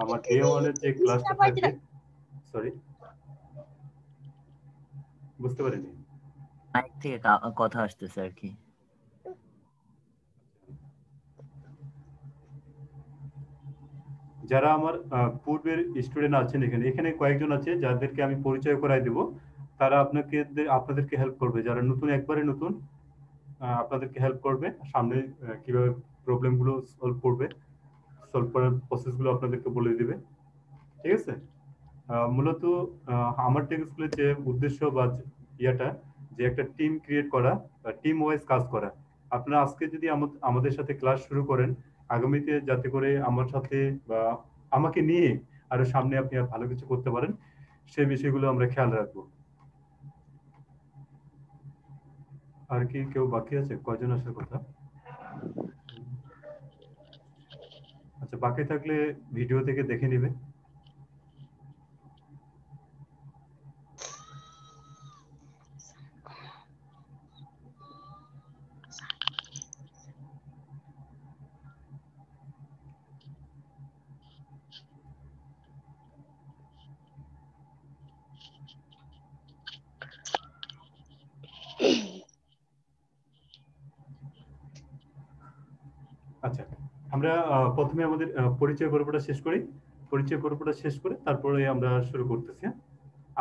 আমার ডে 1 এর যে ক্লাসটা থাকবে, সরি বুঝতে পারিনি। মাইক থেকে কথা আসতেছে আর কি। যারা আমার পূর্বের স্টুডেন্ট আছেন এখানে কয়েকজন আছে যাদেরকে আমি পরিচয় করাই দেব, তারা আপনাদেরকে হেল্প করবে। যারা নতুন, একবারে নতুন, আপনাদেরকে হেল্প করবে সামনে কিভাবে প্রবলেম গুলো সলভ করার প্রসেস গুলো আপনাদেরকে বলে দিবে। ঠিক আছে? মূলত আমার টেক স্কুলের যে উদ্দেশ্য বা ইয়াটা, যে একটা টিম ক্রিয়েট করা, টিম ওয়াইজ কাজ করা। আপনারা আজকে যদি আমাদের সাথে ক্লাস শুরু করেন, আগামীতে যাতে করে আমার সাথে বা আমাকে নিয়ে আরো সামনে আপনি আর ভালো কিছু করতে পারেন, সেই বিষয়গুলো আমরা খেয়াল রাখবো। আর কি কেউ বাকি আছে? কয়জন আসার কথা? আচ্ছা, বাকি থাকলে ভিডিও থেকে দেখে নিবে। আচ্ছা, আমরা প্রথমে আমাদের পরিচয় পর্বটা শেষ করি। পরিচয় পর্বটা শেষ করে তারপরে আমরা শুরু করতেছি। হ্যাঁ?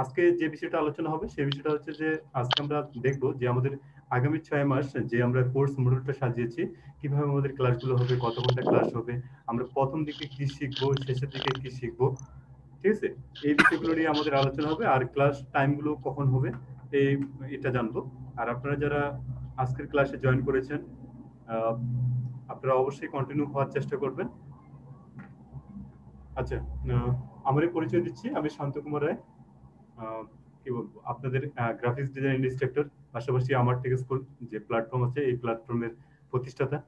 আজকে যে বিষয়টা আলোচনা হবে সেই বিষয়টা হচ্ছে যে আজকে আমরা দেখবো যে আমাদের আগামী 6 মাস যে আমরা কোর্স মডিউলটা সাজিয়েছি, কিভাবে আমাদের ক্লাসগুলো হবে, কত ঘন্টা ক্লাস হবে, আমরা প্রথম দিকে কি শিখবো, শেষের দিকে কি শিখবো। ঠিক আছে? এই বিষয়গুলো নিয়ে আমাদের আলোচনা হবে। আর ক্লাস টাইমগুলো কখন হবে এই এটা জানবো। আর আপনারা যারা আজকের ক্লাসে জয়েন করেছেন, আহ, আপনারা অবশ্যই কন্টিনিউ হওয়ার চেষ্টা করবেন। আচ্ছা, আমারই পরিচয় দিচ্ছি। আমি শান্ত কুমার রায়, কি বলবো, আপনাদের গ্রাফিক্স ডিজাইন ইনস্ট্রাক্টর, পাশাপাশি আমার টেক স্কুল যে প্ল্যাটফর্ম আছে এই প্ল্যাটফর্মের প্রতিষ্ঠাতা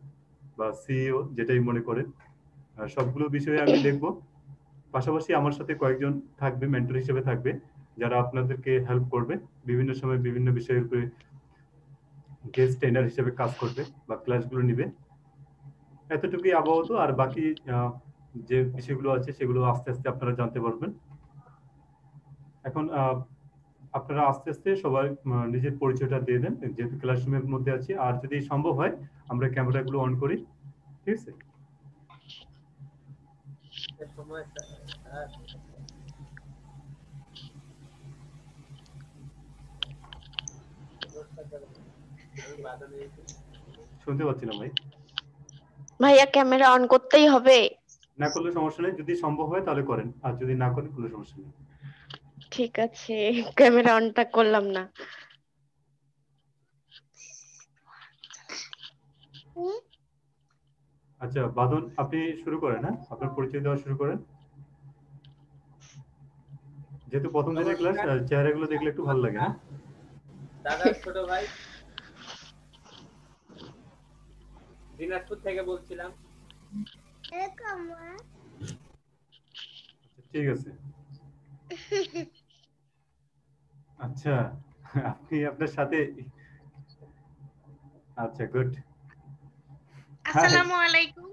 বা সিইও, যেটাই মনে করেন। সবগুলো বিষয়ে আমি দেখবো। পাশাপাশি আমার সাথে কয়েকজন থাকবে, মেন্টর হিসেবে থাকবে, যারা আপনাদেরকে হেল্প করবে বিভিন্ন সময় বিভিন্ন বিষয়ের উপরে গেস্ট ট্রেনার হিসেবে কাজ করবে বা ক্লাসগুলো নিবে। এতটুকুই আপাতত। আর বাকি যে বিষয়গুলো আছে সেগুলো আস্তে আস্তে আপনারা জানতে পারবেন। এখন আপনারা আস্তে আস্তে সবাই নিজের পরিচয়টা দিয়ে দেন, যেহেতু ক্লাসরুমের মধ্যে আছি। আর যদি সম্ভব হয় আমরা ক্যামেরাগুলো অন করি। ঠিক আছে? শুনতে পাচ্ছি না ভাই। ভাইয়া ক্যামেরা অন করতেই হবে? না করলে সমস্যা নেই, যদি সম্ভব হয় তাহলে করেন, আর যদি না করেন কোনো সমস্যা নেই। ঠিক আছে, ক্যামেরা অনটা করলাম না। আচ্ছা বাদন, আপনি শুরু করেন। হ্যাঁ, আপনার পরিচয় দেওয়া শুরু করেন। যেহেতু প্রথম দিনের ক্লাস, চেহারাগুলো দেখলে একটু ভালো লাগে। হ্যাঁ, দাদা ছোট ভাই, দিনাজপুর থেকে বলছিলাম। ঠিক আছে। আচ্ছা, আপনি আপনার সাথে, আচ্ছা গুড। আসসালামু আলাইকুম।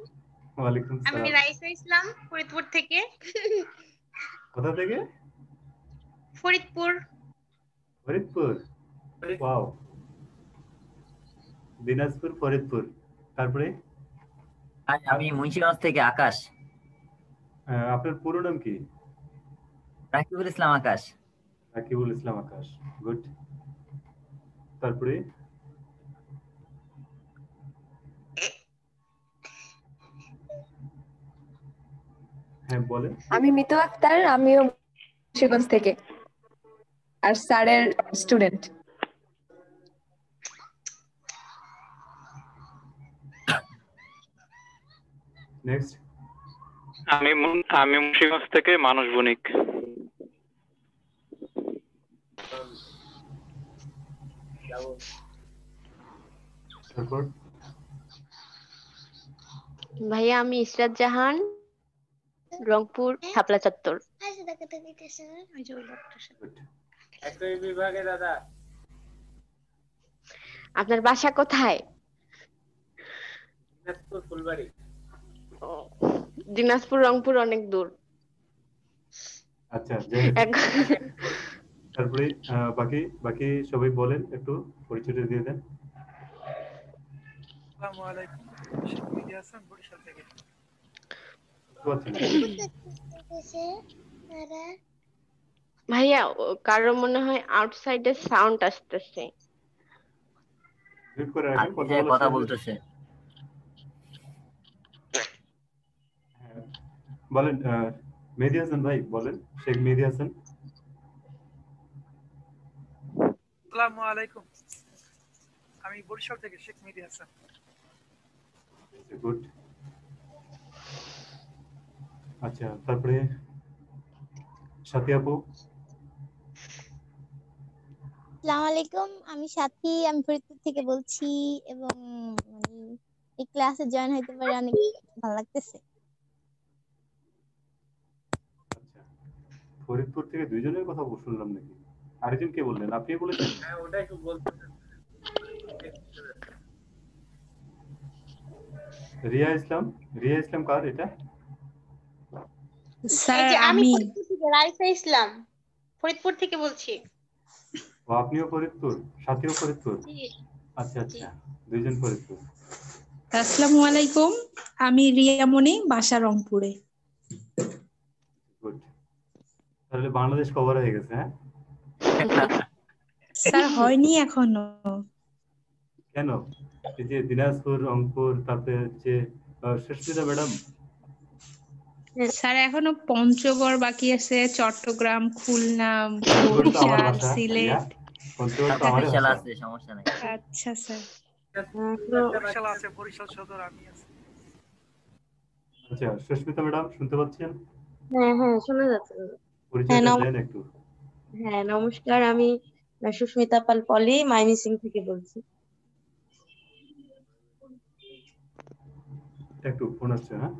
ওয়ালাইকুম আমি সালাম। রাইসা ইসলাম, ফরিদপুর থেকে। কোথা থেকে? ফরিদপুর। ফরিদপুর, ওয়াও। দিনাজপুর, ফরিদপুর, তারপরে? আমি মুন্সিগঞ্জ থেকে আকাশ। আপনার পুরো নাম কি? রাকিবুল ইসলাম আকাশ। রাকিবুল ইসলাম আকাশ, গুড। তারপরে? হ্যাঁ বলেন। আমি মিতু আক্তার, আমিও মুন্সিগঞ্জ থেকে, আর স্যারের স্টুডেন্ট। নেক্সট। আমি মুন্সিগঞ্জ থেকে মানস বণিক। তারপর? ভাইয়া আমি ইসরাত জাহান, রংপুর শাপলা চত্বর। একই বিভাগে দাদা। আপনার বাসা কোথায়? দিনাজপুর ফুলবাড়ি। দিনাজপুর রংপুর অনেক দূর। আচ্ছা, যাই হোক। এখন তারপরে বাকি বাকি সবাই বলেন, একটু পরিচয়টা দিয়ে দেন। আসসালামু আলাইকুম, শেখ মেহেদী হাসান বরিশাল থেকে। বুঝতে পারছি না। ভাইয়া কারো মনে হয় আউটসাইডের সাউন্ড আসতেছে। মিউট করে রাখেন, আপনি কথা যে বলা কথা শেষ হলে- বলতেছে হ্যাঁ, বলেন মেহেদী হাসান ভাই বলেন, শেখ মেহেদী হাসান। আসসালামু আলাইকুম, আমি বরিশাল থেকে শেখ মেহেদী হাসান। গুড। আচ্ছা, তারপরে সাথী আপু। আসসালামু আলাইকুম, আমি সাথী, আমি ফরিদপুর থেকে বলছি এবং মানে এই ক্লাসে জয়েন হইতে পারে অনেক ভালো লাগতেছে। আচ্ছা, ফরিদপুর থেকে দুইজনের কথা শুনলাম নাকি? আরেকজন কে বললেন? আপনি বলেছেন? হ্যাঁ ওটাই তো বলতে। রিয়া ইসলাম। রিয়া ইসলাম কার এটা? এই যে আমি ফরিদপুর থেকে রাইসা ইসলাম, ফরিদপুর থেকে বলছি। ও, আপনিও ফরিদপুর, সাথীও ফরিদপুর। জি আচ্ছা আচ্ছা, দুইজন ফরিদপুর। আসসালামু আলাইকুম, আমি রিয়ামণি, বাসা রংপুরে। গুড। তাহলে বাংলাদেশ কভার হয়ে গেছে, হ্যাঁ? স্যার হয়নি এখনো। কেন? এই যে দিনাজপুর, রংপুর, তারপরে হচ্ছে সুস্মিতা ম্যাডাম। স্যার এখনো পঞ্চগড় বাকি আছে, চট্টগ্রাম, খুলনা, পঞ্চগড় তো আমার বরিশাল, ভাষা, রিয়া। সিলেট। পঞ্চগড় তো সাথে আমারই বিশাল ভাষা। আছে, সমস্যা নাই। আচ্ছা স্যার। বরিশাল আছে, বরিশাল সদর আমি আছি। আচ্ছা, সুস্মিতা ম্যাডাম শুনতে পাচ্ছেন? হ্যাঁ হ্যাঁ শোনা যাচ্ছে। পরিচয়টা দেন একটু। হ্যাঁ নমস্কার, আমি সুস্মিতা পাল পলি মাইমিসিং থেকে বলছি। একটু ফোন আসছে, হ্যাঁ?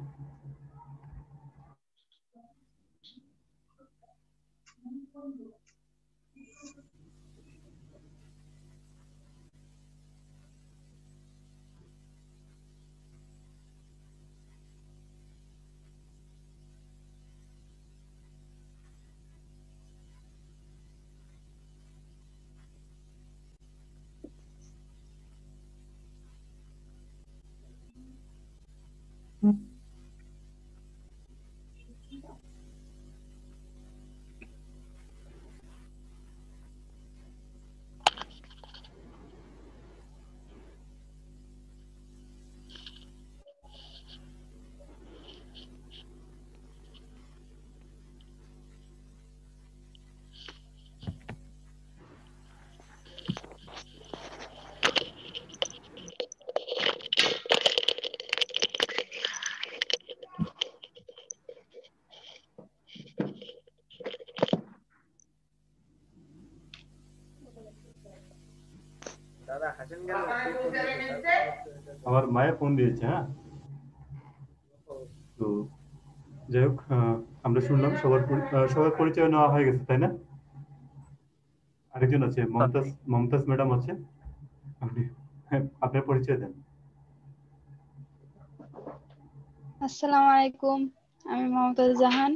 দাদা হাসেন কেন? আমার মায়ের ফোন দিয়েছে, হ্যাঁ? তো যাই হোক, আমরা শুনলাম সবার পরিচয় নেওয়া হয়ে গেছে, তাই না? আরেকজন আছে, মমতাজ ম্যাডাম আছে। আপনার পরিচয় দেন। আসসালামু আলাইকুম, আমি মমতাজ জাহান,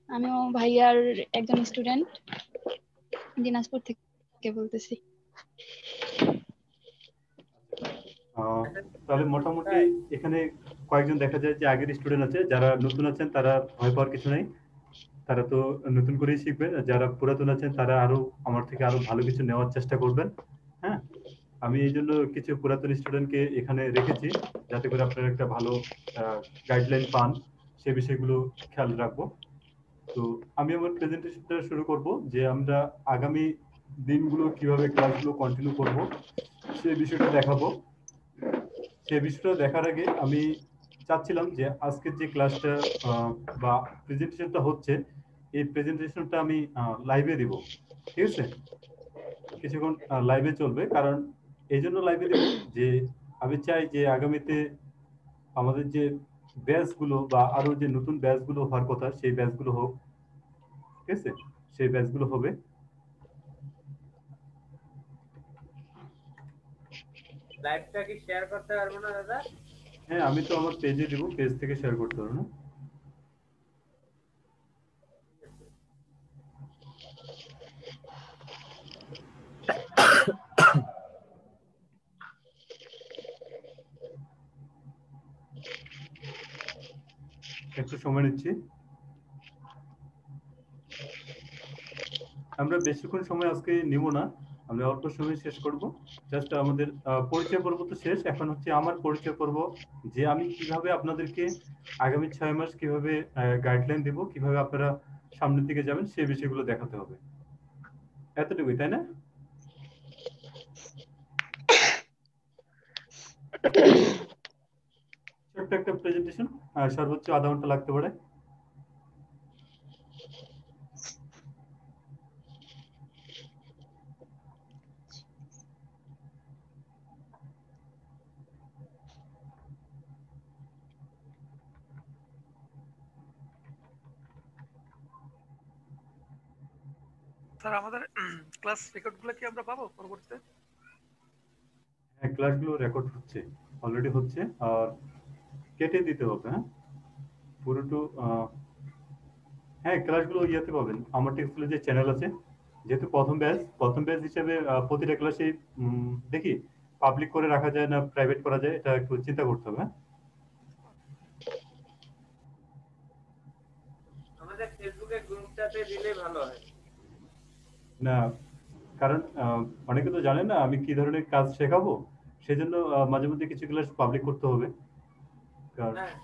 আমি ও ভাইয়ার একজন স্টুডেন্ট, দিনাজপুর থেকে বলতেছি। তাহলে মোটামুটি এখানে কয়েকজন দেখা যায় যে আগের স্টুডেন্ট আছে, যারা নতুন আছেন তারা ভয় পাওয়ার কিছু নাই, তারা তো নতুন করেই শিখবেন। যারা পুরাতন আছেন তারা আরো আমার থেকে আরো ভালো কিছু নেওয়ার চেষ্টা করবেন, হ্যাঁ? আমি এই জন্য কিছু পুরাতন স্টুডেন্টকে এখানে রেখেছি, যাতে করে আপনারা একটা ভালো গাইডলাইন পান, সেই বিষয়গুলো খেয়াল রাখবো। তো আমি আমার প্রেজেন্টেশনটা শুরু করব, যে আমরা আগামী দিনগুলো কিভাবে ক্লাসগুলো কন্টিনিউ করব সেই বিষয়টা দেখাবো। সেই বিষয়টা দেখার আগে আমি চাচ্ছিলাম যে আজকের যে ক্লাসটা বা প্রেজেন্টেশনটা হচ্ছে, এই প্রেজেন্টেশনটা আমি লাইভে দিব, ঠিক আছে? কিছুক্ষণ লাইভে চলবে, কারণ এই জন্য লাইভে দিব যে আমি চাই যে আগামীতে আমাদের যে ব্যাচগুলো বা আরো যে নতুন ব্যাচগুলো হওয়ার কথা, সেই ব্যাচগুলো হোক, ঠিক আছে? সেই ব্যাচগুলো হবে। লাইভটা কি শেয়ার করতে পারবো না দাদা? হ্যাঁ, আমি তো আমার পেজে দিব, পেজ থেকে শেয়ার করতে পারবো না। একটু সময় নিচ্ছি। আমরা বেশিক্ষণ সময় আজকে নিব না, আমরা অল্প সময় শেষ করব। জাস্ট আমাদের পরিচয় পর্ব তো শেষ, এখন হচ্ছে আমার পরিচয় পর্ব, যে আমি কিভাবে আপনাদেরকে আগামী 6 মাস কিভাবে গাইডলাইন দেব, কিভাবে আপনারা সামনের দিকে যাবেন সেই বিষয়গুলো দেখাতে হবে। এতটুকুই, তাই না? ছোট্ট একটা প্রেজেন্টেশন, সর্বোচ্চ আধা ঘন্টা লাগতে পারে। স্যার আমাদের ক্লাস রেকর্ড গুলো কি আমরা পাবো পরবর্তীতে? হ্যাঁ, ক্লাসগুলো রেকর্ড হচ্ছে, অলরেডি হচ্ছে, আর কেটে দিতে হবে। হ্যাঁ, পুরোটু হ্যাঁ, ক্লাসগুলো ইয়াতে পাবেন, আমার টেক্সটুলে যে চ্যানেল আছে, যেহেতু প্রথম ব্যাচ হিসেবে প্রতিটা ক্লাসে দেখি পাবলিক করে রাখা যায় না প্রাইভেট করা যায়, এটা একটু চিন্তা করতে হবে। হ্যাঁ, আমাদের ফেসবুকে গ্রুপটাতে দিলে ভালো হয়। না, কারণ অনেকে তো জানে না আমি কি ধরনের কাজ শেখাবো, সেজন্য মাঝে মধ্যে কিছু ক্লাস পাবলিক করতে হবে। কারণ হ্যাঁ,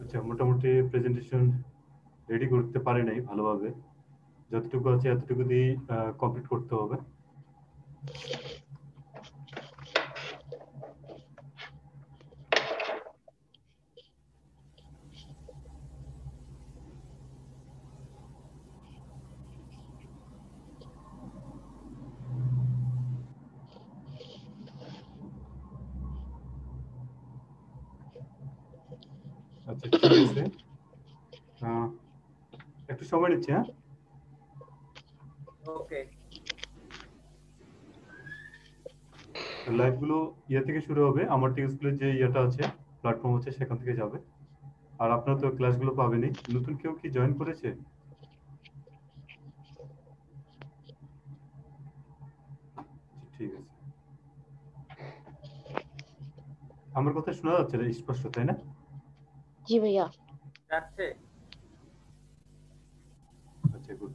আচ্ছা, মোটামুটি প্রেজেন্টেশন রেডি করতে পারি নাই ভালোভাবে, যতটুকু আছে এতটুকু দিয়ে কমপ্লিট করতে হবে। আচ্ছা, ঠিক আছে, একটু সময় নিচ্ছি। হ্যাঁ, ওকে। লাইভ গুলো ইয়ে থেকে শুরু হবে, আমার টেক্সটুলের যে ইয়েটা আছে, প্ল্যাটফর্ম আছে, সেখান থেকে যাবে। আর আপনারা তো ক্লাসগুলো পাবেনই। নতুন কেউ কি জয়েন করেছে? ঠিক আছে, আমার কথা শোনা যাচ্ছে না স্পষ্ট, তাই না? জি ভাইয়া। যাচ্ছে। আচ্ছা, গুড।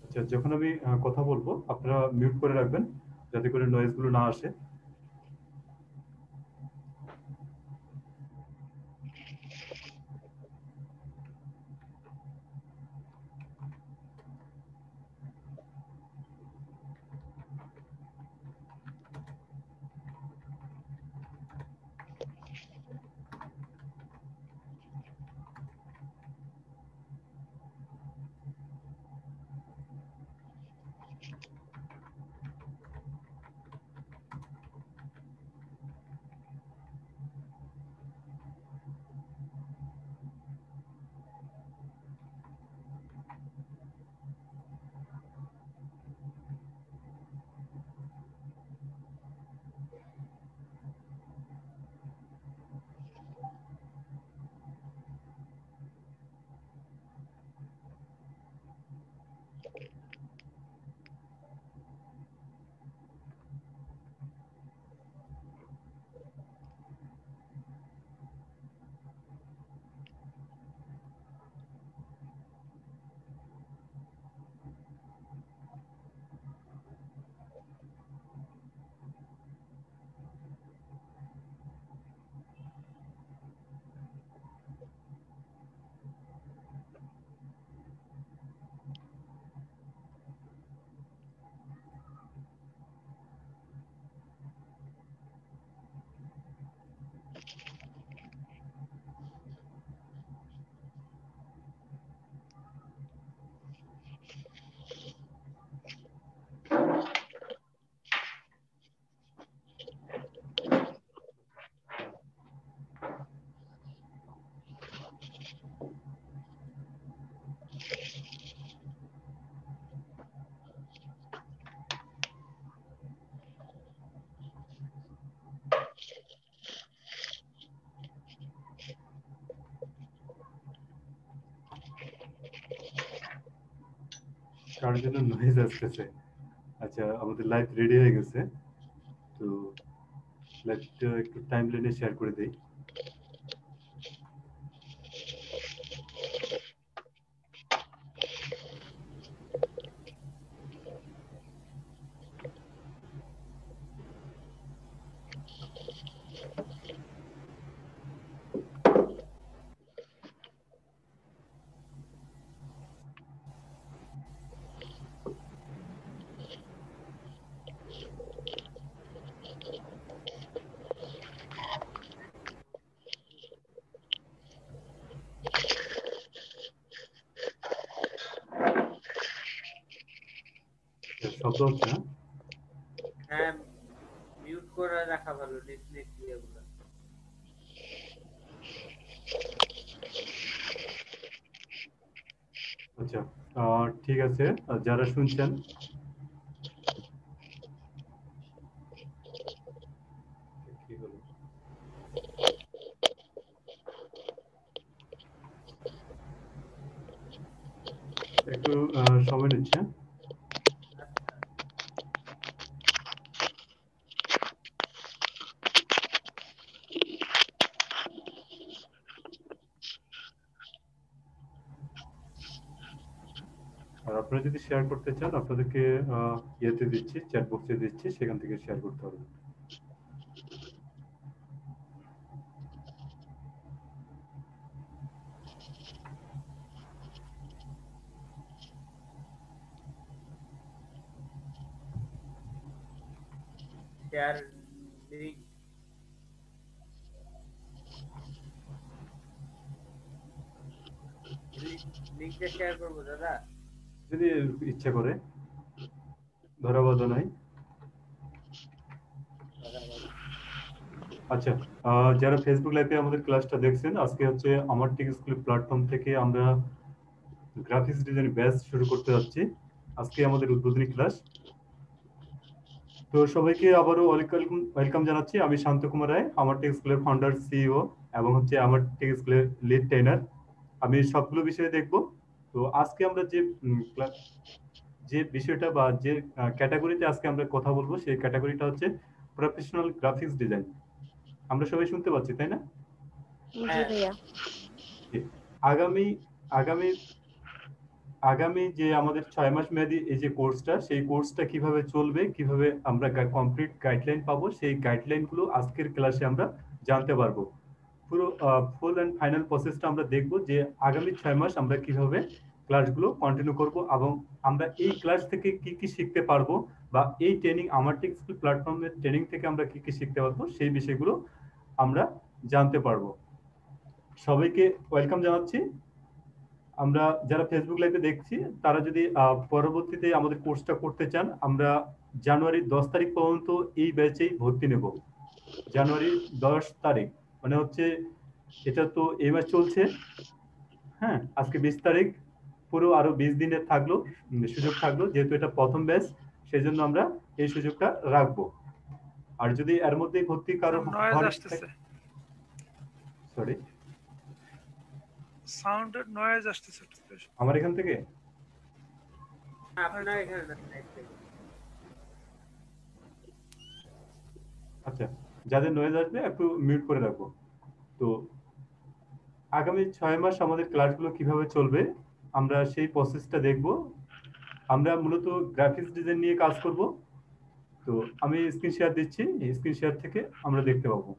আচ্ছা, যখন আমি কথা বলবো আপনারা মিউট করে রাখবেন, যাতে করে নয়েজ গুলো না আসে। কার জন্য নয়েজ আসতেছে? আচ্ছা, আমাদের লাইভ রেডি হয়ে গেছে, তো লাইভটা একটু টাইমলাইনে শেয়ার করে দেই। শব্দ হচ্ছে না? হ্যাঁ, মিউট করে রাখা ভালো নেট এগুলো। আচ্ছা, ঠিক আছে, যারা শুনছেন কি হলো? একটু সময় নিচ্ছে। আর আপনারা যদি শেয়ার করতে চান, আপনাদেরকে ইয়েতে দিচ্ছি, চ্যাট বক্সে দিচ্ছি, সেখান থেকে শেয়ার করতে হবে। শেয়ার লিংক লিংকটা শেয়ার করবো দাদা, যদি ইচ্ছা করে, ধরাবাধা নাই। আচ্ছা, যারা ফেসবুক লাইভে আমাদের ক্লাসটা দেখছেন, আজকে হচ্ছে আমার টেক স্কুল প্ল্যাটফর্ম থেকে আমরা গ্রাফিক্স ডিজাইন ব্যাচ শুরু করতে যাচ্ছি। আজকে আমাদের উদ্বোধনী ক্লাস। তো সবাইকে আবারও ওয়েলকাম জানাচ্ছি। আমি শান্ত কুমার রায়, আমার টেক স্কুলের ফাউন্ডার, সিইও এবং হচ্ছে আমার টেক স্কুলের লিড ট্রেনার। আমি সবগুলো বিষয়ে দেখব। তো আজকে আমরা যে বিষয়টা বা যে ক্যাটাগরিতে আজকে আমরা কথা বলবো, সেই ক্যাটাগরিটা হচ্ছে প্রফেশনাল গ্রাফিক্স ডিজাইন। আমরা সবাই শুনতে পাচ্ছি, তাই না? জি ভাইয়া। আগামী যে আমাদের 6 মাস মেয়াদী এই যে কোর্সটা, সেই কোর্সটা কিভাবে চলবে, কিভাবে আমরা কমপ্লিট গাইডলাইন পাবো, সেই গাইডলাইনগুলো আজকের ক্লাসে আমরা জানতে পারবো। পুরো ফুল এন্ড ফাইনাল প্রসেসটা আমরা দেখব যে আগামী 6 মাস আমরা কিভাবে ক্লাসগুলো কন্টিনিউ করব এবং আমরা এই ক্লাস থেকে কি কি শিখতে পারবো বা এই ট্রেনিং, আমার টেক স্কুল প্ল্যাটফর্মের ট্রেনিং থেকে আমরা কি কি শিখতে পারবো, সেই বিষয়গুলো আমরা জানতে পারবো। সবাইকে ওয়েলকাম জানাচ্ছি। আমরা যারা ফেসবুক লাইভে দেখছি, তারা যদি পরবর্তীতে আমাদের কোর্সটা করতে চান, আমরা জানুয়ারি 10 তারিখ পর্যন্ত এই ব্যাচেই ভর্তি নেব। জানুয়ারি 10 তারিখ মানে হচ্ছে, এটা তো এই মাস চলছে, হ্যাঁ, আজকে 20 তারিখ, পুরো আরো 20 দিনের সুযোগ থাকলো। যেহেতু এটা প্রথম ব্যাচ, সেই জন্য আমরা এই সুযোগটা রাখবো। আর যদি এর মধ্যে ভর্তি কারো সরি সাউন্ডের নয়েজ আসতেছে আমার এখান থেকে, আপনার এখানে আচ্ছা, যাদের নয়েজ আসবে একটু মিউট করে রাখবো। তো আগামী 6 মাস আমাদের ক্লাসগুলো কিভাবে চলবে, আমরা সেই প্রসেসটা দেখব। আমরা মূলত গ্রাফিক্স ডিজাইন নিয়ে কাজ করব। তো আমি স্ক্রিন শেয়ার দিচ্ছি, এই স্ক্রিন শেয়ার থেকে আমরা দেখতে পাবো।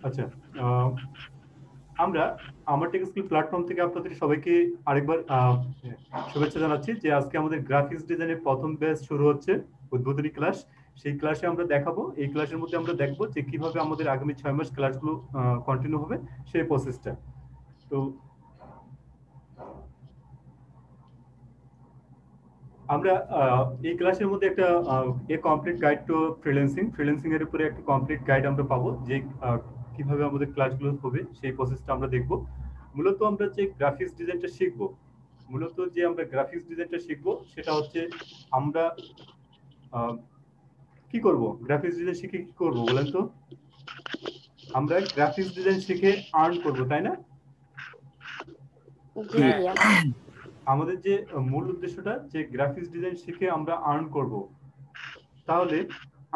আচ্ছা, আমরা আমার টেক স্কুল প্ল্যাটফর্ম থেকে আপনাদের সবাইকে আরেকবার শুভেচ্ছা জানাচ্ছি যে আজকে আমাদের গ্রাফিক্স ডিজাইনের প্রথম ব্যাচ শুরু হচ্ছে, উদ্বোধনী ক্লাস। সেই ক্লাসে আমরা দেখাবো, এই ক্লাসের মধ্যে আমরা দেখবো যে কিভাবে আমাদের আগামী 6 মাস ক্লাসগুলো কন্টিনিউ হবে, সেই প্রসেসটা। তো আমরা এই ক্লাসের মধ্যে একটা কমপ্লিট গাইড টু ফ্রিল্যান্সিং এর উপরে একটা কমপ্লিট গাইড আমরা পাবো, যে কিভাবে আমাদের ক্লাসগুলো হবে সেই প্রসেসটা আমরা দেখব। মূলত আমরা যে গ্রাফিক্স ডিজাইনটা শিখবো, সেটা হচ্ছে আমরা কি করব, গ্রাফিক্স ডিজাইন শিখে কি করব বলেন তো? আমরা গ্রাফিক্স ডিজাইন শিখে আর্ন করব, তাই না? জি ভাইয়া। আমাদের যে মূল উদ্দেশ্যটা যে গ্রাফিক্স ডিজাইন শিখে আমরা আর্ন করব। তাহলে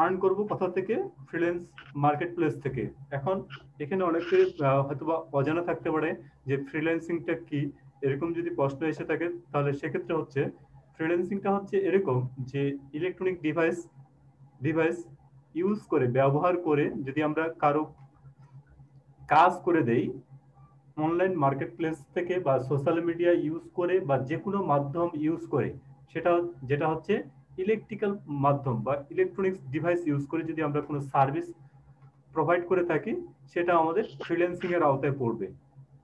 আর্ন করব কোথা থেকে? ফ্রিল্যান্স মার্কেট প্লেস থেকে। এখন এখানে অনেকের হয়তোবা অজানা থাকতে পারে যে ফ্রিল্যান্সিংটা কি। এরকম যদি প্রশ্ন এসে থাকে তাহলে সেক্ষেত্রে হচ্ছে ফ্রিল্যান্সিংটা হচ্ছে এরকম যে ইলেকট্রনিক ডিভাইস ইউজ করে, ব্যবহার করে যদি আমরা কারো কাজ করে দেই অনলাইন মার্কেট প্লেস থেকে বা সোশ্যাল মিডিয়া ইউজ করে বা যে কোনো মাধ্যম ইউজ করে, সেটা যেটা হচ্ছে ইলেকট্রিক্যাল মাধ্যম বা ইলেকট্রনিক্স ডিভাইস ইউজ করে যদি আমরা কোনো সার্ভিস প্রোভাইড করে থাকি, সেটা আমাদের ফ্রিল্যান্সিং এর আওতায় পড়বে।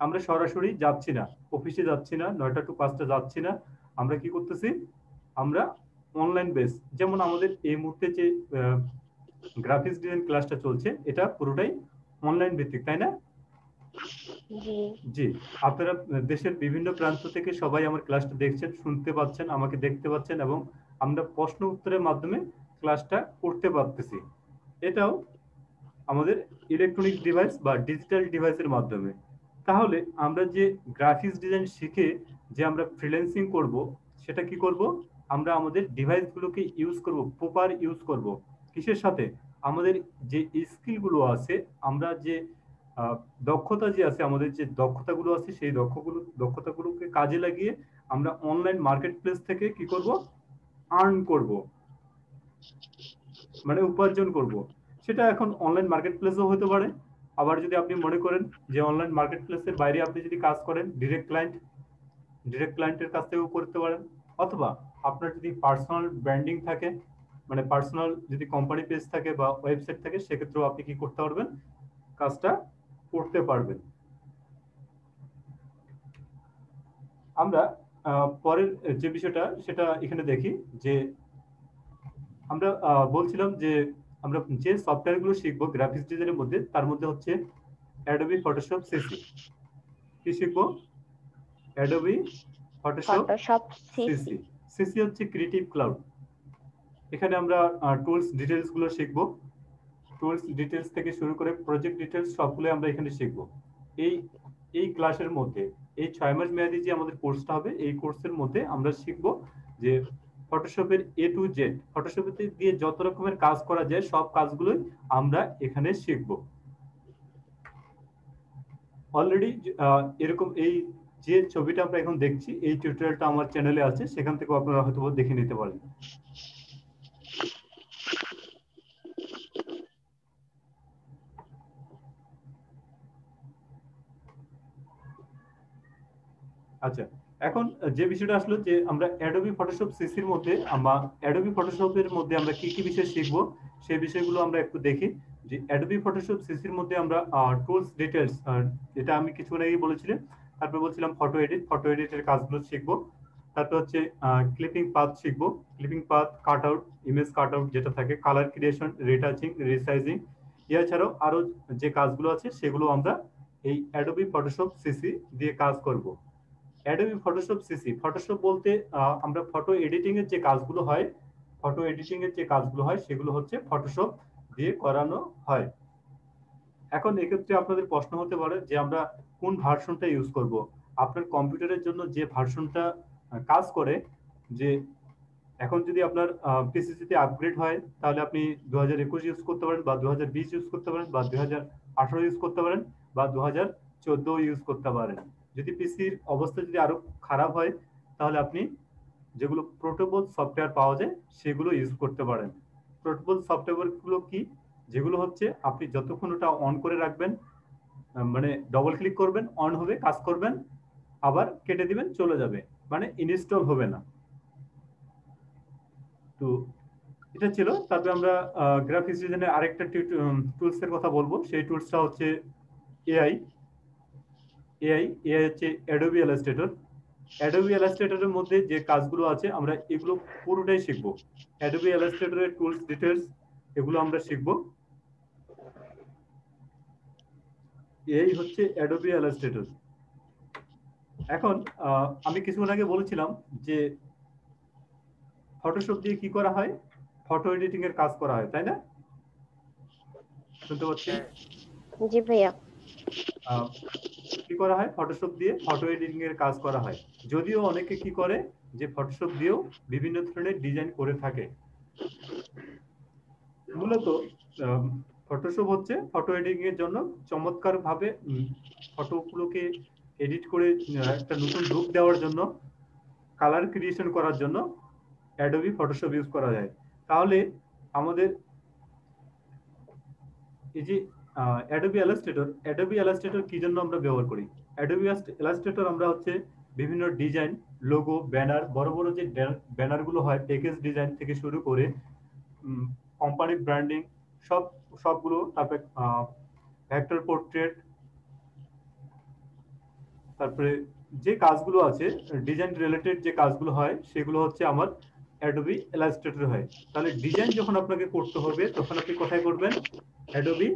আমরা সরাসরি যাচ্ছি না, অফিসে যাচ্ছি না, 9টা to 5টা যাচ্ছি না, আমরা কি করতেছি, আমরা অনলাইন বেস। যেমন আমাদের এই মুহূর্তে যে গ্রাফিক্স ডিজাইন ক্লাসটা চলছে এটা পুরোটাই অনলাইন ভিত্তিক, তাই না? জি, আপনারা দেশের বিভিন্ন প্রান্ত থেকে সবাই আমার ক্লাসটা দেখছেন, শুনতে পাচ্ছেন, আমাকে দেখতে পাচ্ছেন এবং আমরা প্রশ্ন উত্তরের মাধ্যমে ক্লাসটা করতে পারতেছি। এটাও আমাদের ইলেকট্রনিক ডিভাইস বা ডিজিটাল ডিভাইসের মাধ্যমে। তাহলে আমরা যে গ্রাফিক্স ডিজাইন শিখে যে আমরা ফ্রিল্যান্সিং করব, সেটা কি করব? আমরা আমাদের ডিভাইসগুলোকে ইউজ করব, প্রপার ইউজ করব। কিসের সাথে? আমাদের যে স্কিলগুলো আছে, আমরা যে দক্ষতা যে আছে, আমাদের যে দক্ষতাগুলো আছে, সেই দক্ষতাগুলোকে কাজে লাগিয়ে আমরা অনলাইন মার্কেট প্লেস থেকে কি করব? আর্ন করব, মানে উপার্জন করব। সেটা এখন অনলাইন মার্কেট প্লেসও হতে পারে। আবার যদি আপনি মনে করেন যে অনলাইন মার্কেট প্লেসের বাইরে আপনি যদি কাজ করেন, ডিরেক্ট ক্লায়েন্টের কাছ থেকেও করতে পারেন। অথবা আপনার যদি পার্সোনাল ব্র্যান্ডিং থাকে, মানে পার্সোনাল যদি কোম্পানি পেজ থাকে বা ওয়েবসাইট থাকে, সেক্ষেত্রেও আপনি কি করতে পারবেন? কাজটা করতে পারবেন। আমরা পরের যে বিষয়টা সেটা এখানে দেখি যে আমরা বলছিলাম যে আমরা যে সফটওয়্যারগুলো শিখবো গ্রাফিক্স ডিজাইনের মধ্যে, তার মধ্যে হচ্ছে অ্যাডোবি ফটোশপ সিসি। কি শিখবো? Adobe Photoshop CC. সিসি হচ্ছে ক্রিয়েটিভ ক্লাউড। এখানে আমরা টুলস ডিটেইলস গুলো শিখবো। টুলস ডিটেইলস থেকে শুরু করে প্রজেক্ট ডিটেইলস সবগুলো আমরা এখানে শিখবো। এই ক্লাসের মধ্যে, এই 6 মাস মেয়াদী যে আমাদের কোর্সটা হবে, এই কোর্সের মধ্যে আমরা শিখবো যে ফটোশপের A to Z, ফটোশপে দিয়ে যত রকমের কাজ করা যায় সব কাজগুলোই আমরা এখানে শিখবো। অলরেডি এরকম এই যে ছবিটা আমরা এখন দেখছি, এই টিউটোরিয়ালটা আমার চ্যানেলে আছে, সেখান থেকে আপনারা হয়তো দেখে নিতে পারেন। আচ্ছা, এখন যে বিষয়টা আসলো যে আমরা অ্যাডোবি ফটোশপ সিসির মধ্যে, আমরা অ্যাডোবি ফটোশপের মধ্যে আমরা কি কি বিষয় শিখবো সেই বিষয়গুলো আমরা একটু দেখি। যে অ্যাডোবি ফটোশপ সিসির মধ্যে আমরা টুলস ডিটেইলস, যেটা আমি কিছুক্ষণ আগেই বলেছিলাম, তারপর বলছিলাম ফটো এডিটের কাজগুলো শিখবো। তারপর হচ্ছে ক্লিপিং পাথ শিখবো, clipping path, cut out, image cut out যেটা থাকে, কালার ক্রিয়েশন, রিটাচিং, রিসাইজিং, এছাড়াও আরো যে কাজগুলো আছে সেগুলো আমরা এই অ্যাডোবি ফটোশপ সিসি দিয়ে কাজ করব। অ্যাডোবি ফটোশপ সিসি, ফটোশপ বলতে আমরা ফটো এডিটিং এর যে কাজগুলো হয়, সেগুলো হচ্ছে ফটোশপ দিয়ে করানো হয়। এখন এক্ষেত্রে আপনাদের প্রশ্ন হতে পারে যে আমরা কোন ভার্সনটা ইউজ করব। আপনার কম্পিউটারের জন্য যে ভার্সনটা কাজ করে, যে এখন যদি আপনার পিসিসিতে আপগ্রেড হয় তাহলে আপনি 2021 ইউজ করতে পারেন, বা 2020 ইউজ করতে পারেন, বা 2018 ইউজ করতে পারেন, বা 2014 ইউজ করতে পারেন। যদি পিসির অবস্থা যদি আরো খারাপ হয় তাহলে আপনি যেগুলো পোর্টেবল সফটওয়্যার পাওয়া যায় সেগুলো ইউজ করতে পারেন। পোর্টেবল সফটওয়্যারগুলো কি? যেগুলো হচ্ছে আপনি যতক্ষণ ওটা অন করে রাখবেন, মানে ডবল ক্লিক করবেন, অন হবে, কাজ করবেন, আবার কেটে দিবেন, চলে যাবে, মানে ইনস্টল হবে না। তো এটা ছিল। তারপরে আমরা গ্রাফিক্স ডিজাইনের আরেকটা টুলস এর কথা বলবো। সেই টুলসটা হচ্ছে এআই হচ্ছে অ্যাডোবি ইলাস্ট্রেটর। অ্যাডোবি ইলাস্ট্রেটরের মধ্যে যে কাজগুলো আছে আমরা এগুলো পুরোটাই শিখবো। অ্যাডোবি ইলাস্ট্রেটরের টুলস ডিটেইলস এগুলো আমরা শিখবো। এই হচ্ছে অ্যাডোবি ইলাস্ট্রেটর। এখন আমি কিছুক্ষণ আগে বলেছিলাম যে ফটোশপ দিয়ে কি করা হয়, ফটো এডিটিং এর কাজ করা হয়, তাই না? শুনতে পাচ্ছেন? জি ভাইয়া। কি করা হয়, ফটোশপ দিয়ে ফটো এডিটিং এর কাজ করা হয়। যদিও অনেকে কি করে যে ফটোশপ দিয়েও বিভিন্ন ধরনের ডিজাইন করে থাকে। মূলত ফটোশপ হচ্ছে ফটো এডিটিং এর জন্য চমৎকার ভাবে ফটোগুলোকে এডিট করে একটা নতুন লুক দেওয়ার জন্য, কালার ক্রিয়েশন করার জন্য অ্যাডোবি ফটোশপ ইউজ করা যায়। তাহলে আমাদের এই যে অ্যাডোবি ইলাস্ট্রেটর কি জন্য আমরা ব্যবহার করি? অ্যাডোবি ইলাস্ট্রেটর আমরা হচ্ছে বিভিন্ন ডিজাইন, লোগো, ব্যানার, বড় বড় যে ব্যানার গুলো হয়, প্যাকেজ ডিজাইন থেকে শুরু করে কোম্পানি ব্র্যান্ডিং সবগুলো, তারপরে ভেক্টর পোর্ট্রেট, তারপরে যে কাজগুলো আছে ডিজাইন রিলেটেড যে কাজগুলো হয় সেগুলো হচ্ছে আমার অ্যাডোবি ইলাস্ট্রেটর হয়। তাহলে ডিজাইন যখন আপনাকে করতে হবে তখন আপনি কোথায় করবেন? অ্যাডোবি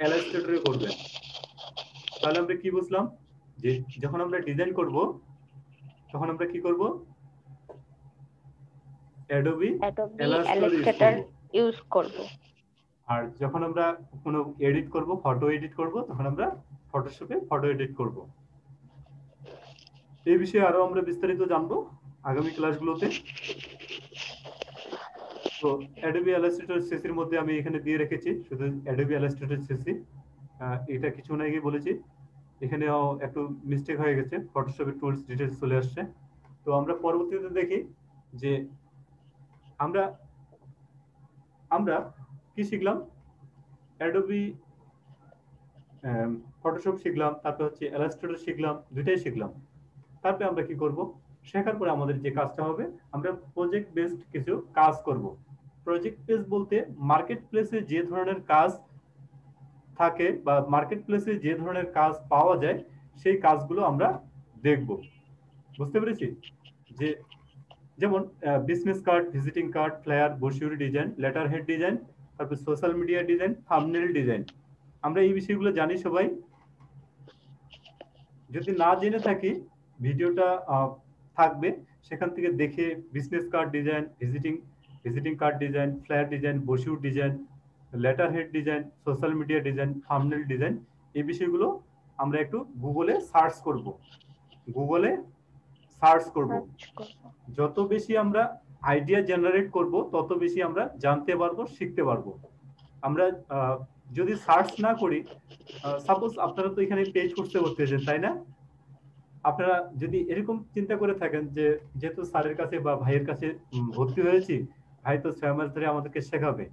ইলাস্ট্রেটরে করবেন। তাহলে আমরা কি বুঝলাম যে যখন আমরা ডিজাইন করব তখন আমরা কি করব? অ্যাডোবি ইলাস্ট্রেটর ইউজ করব। আর যখন আমরা কোনো এডিট করব, ফটো এডিট করব, তখন আমরা ফটোশপে ফটো এডিট করব। এই বিষয়ে আরো আমরা বিস্তারিত জানবো আগামী ক্লাসগুলোতে। তো অ্যাডোবি ইলাস্ট্রেটর সিসির মধ্যে আমি এখানে দিয়ে রেখেছি শুধু অ্যাডোবি ইলাস্ট্রেটর সিসি। এটা কিছু না আগে বলেছি, এখানেও একটু মিস্টেক হয়ে গেছে, ফটোশপের টুলস ডিটেইলস চলে আসছে। তো আমরা পরবর্তীতে দেখি যে আমরা কি শিখলাম। অ্যাডোবি ফটোশপ শিখলাম, তারপর হচ্ছে ইলাস্ট্রেটর শিখলাম, দুইটাই শিখলাম। তারপরে আমরা কি করব? শেখার পরে আমাদের যে কাজটা হবে, আমরা প্রজেক্ট বেসড কিছু কাজ করব। প্রজেক্ট বেস বলতে মার্কেট প্লেসে যে ধরনের কাজ থাকে বা মার্কেট প্লেসে যে ধরনের কাজ পাওয়া যায় সেই কাজগুলো আমরা দেখব। বুঝতে পেরেছি? যে যেমন business card, visiting card, flyer, brochure design, letter head design, তারপর social media design, thumbnail design. আমরা এই বিষয়গুলো জানি সবাই। যদি না জেনে থাকি ভিডিওটা থাকবে, সেখান থেকে দেখে business card design, visiting card design, flyer design, brochure design, letter head design, social media design, thumbnail design, এই বিষয়গুলো আমরা একটু গুগলে সার্চ করব। যত বেশি আমরা আইডিয়া জেনারেট করব তত বেশি আমরা জানতে পারবো, শিখতে পারবো। আমরা যদি সার্চ না করি, সাপোজ আপনারা তো এখানে পেজ করতে বসতেছেন, তাই না? আপনারা যদি এরকম চিন্তা করে থাকেন যে যেহেতু স্যারের কাছে বা ভাইয়ের কাছে ভর্তি হয়েছি, ভাই তো 6 মাস ধরে আমাদেরকে শেখাবে,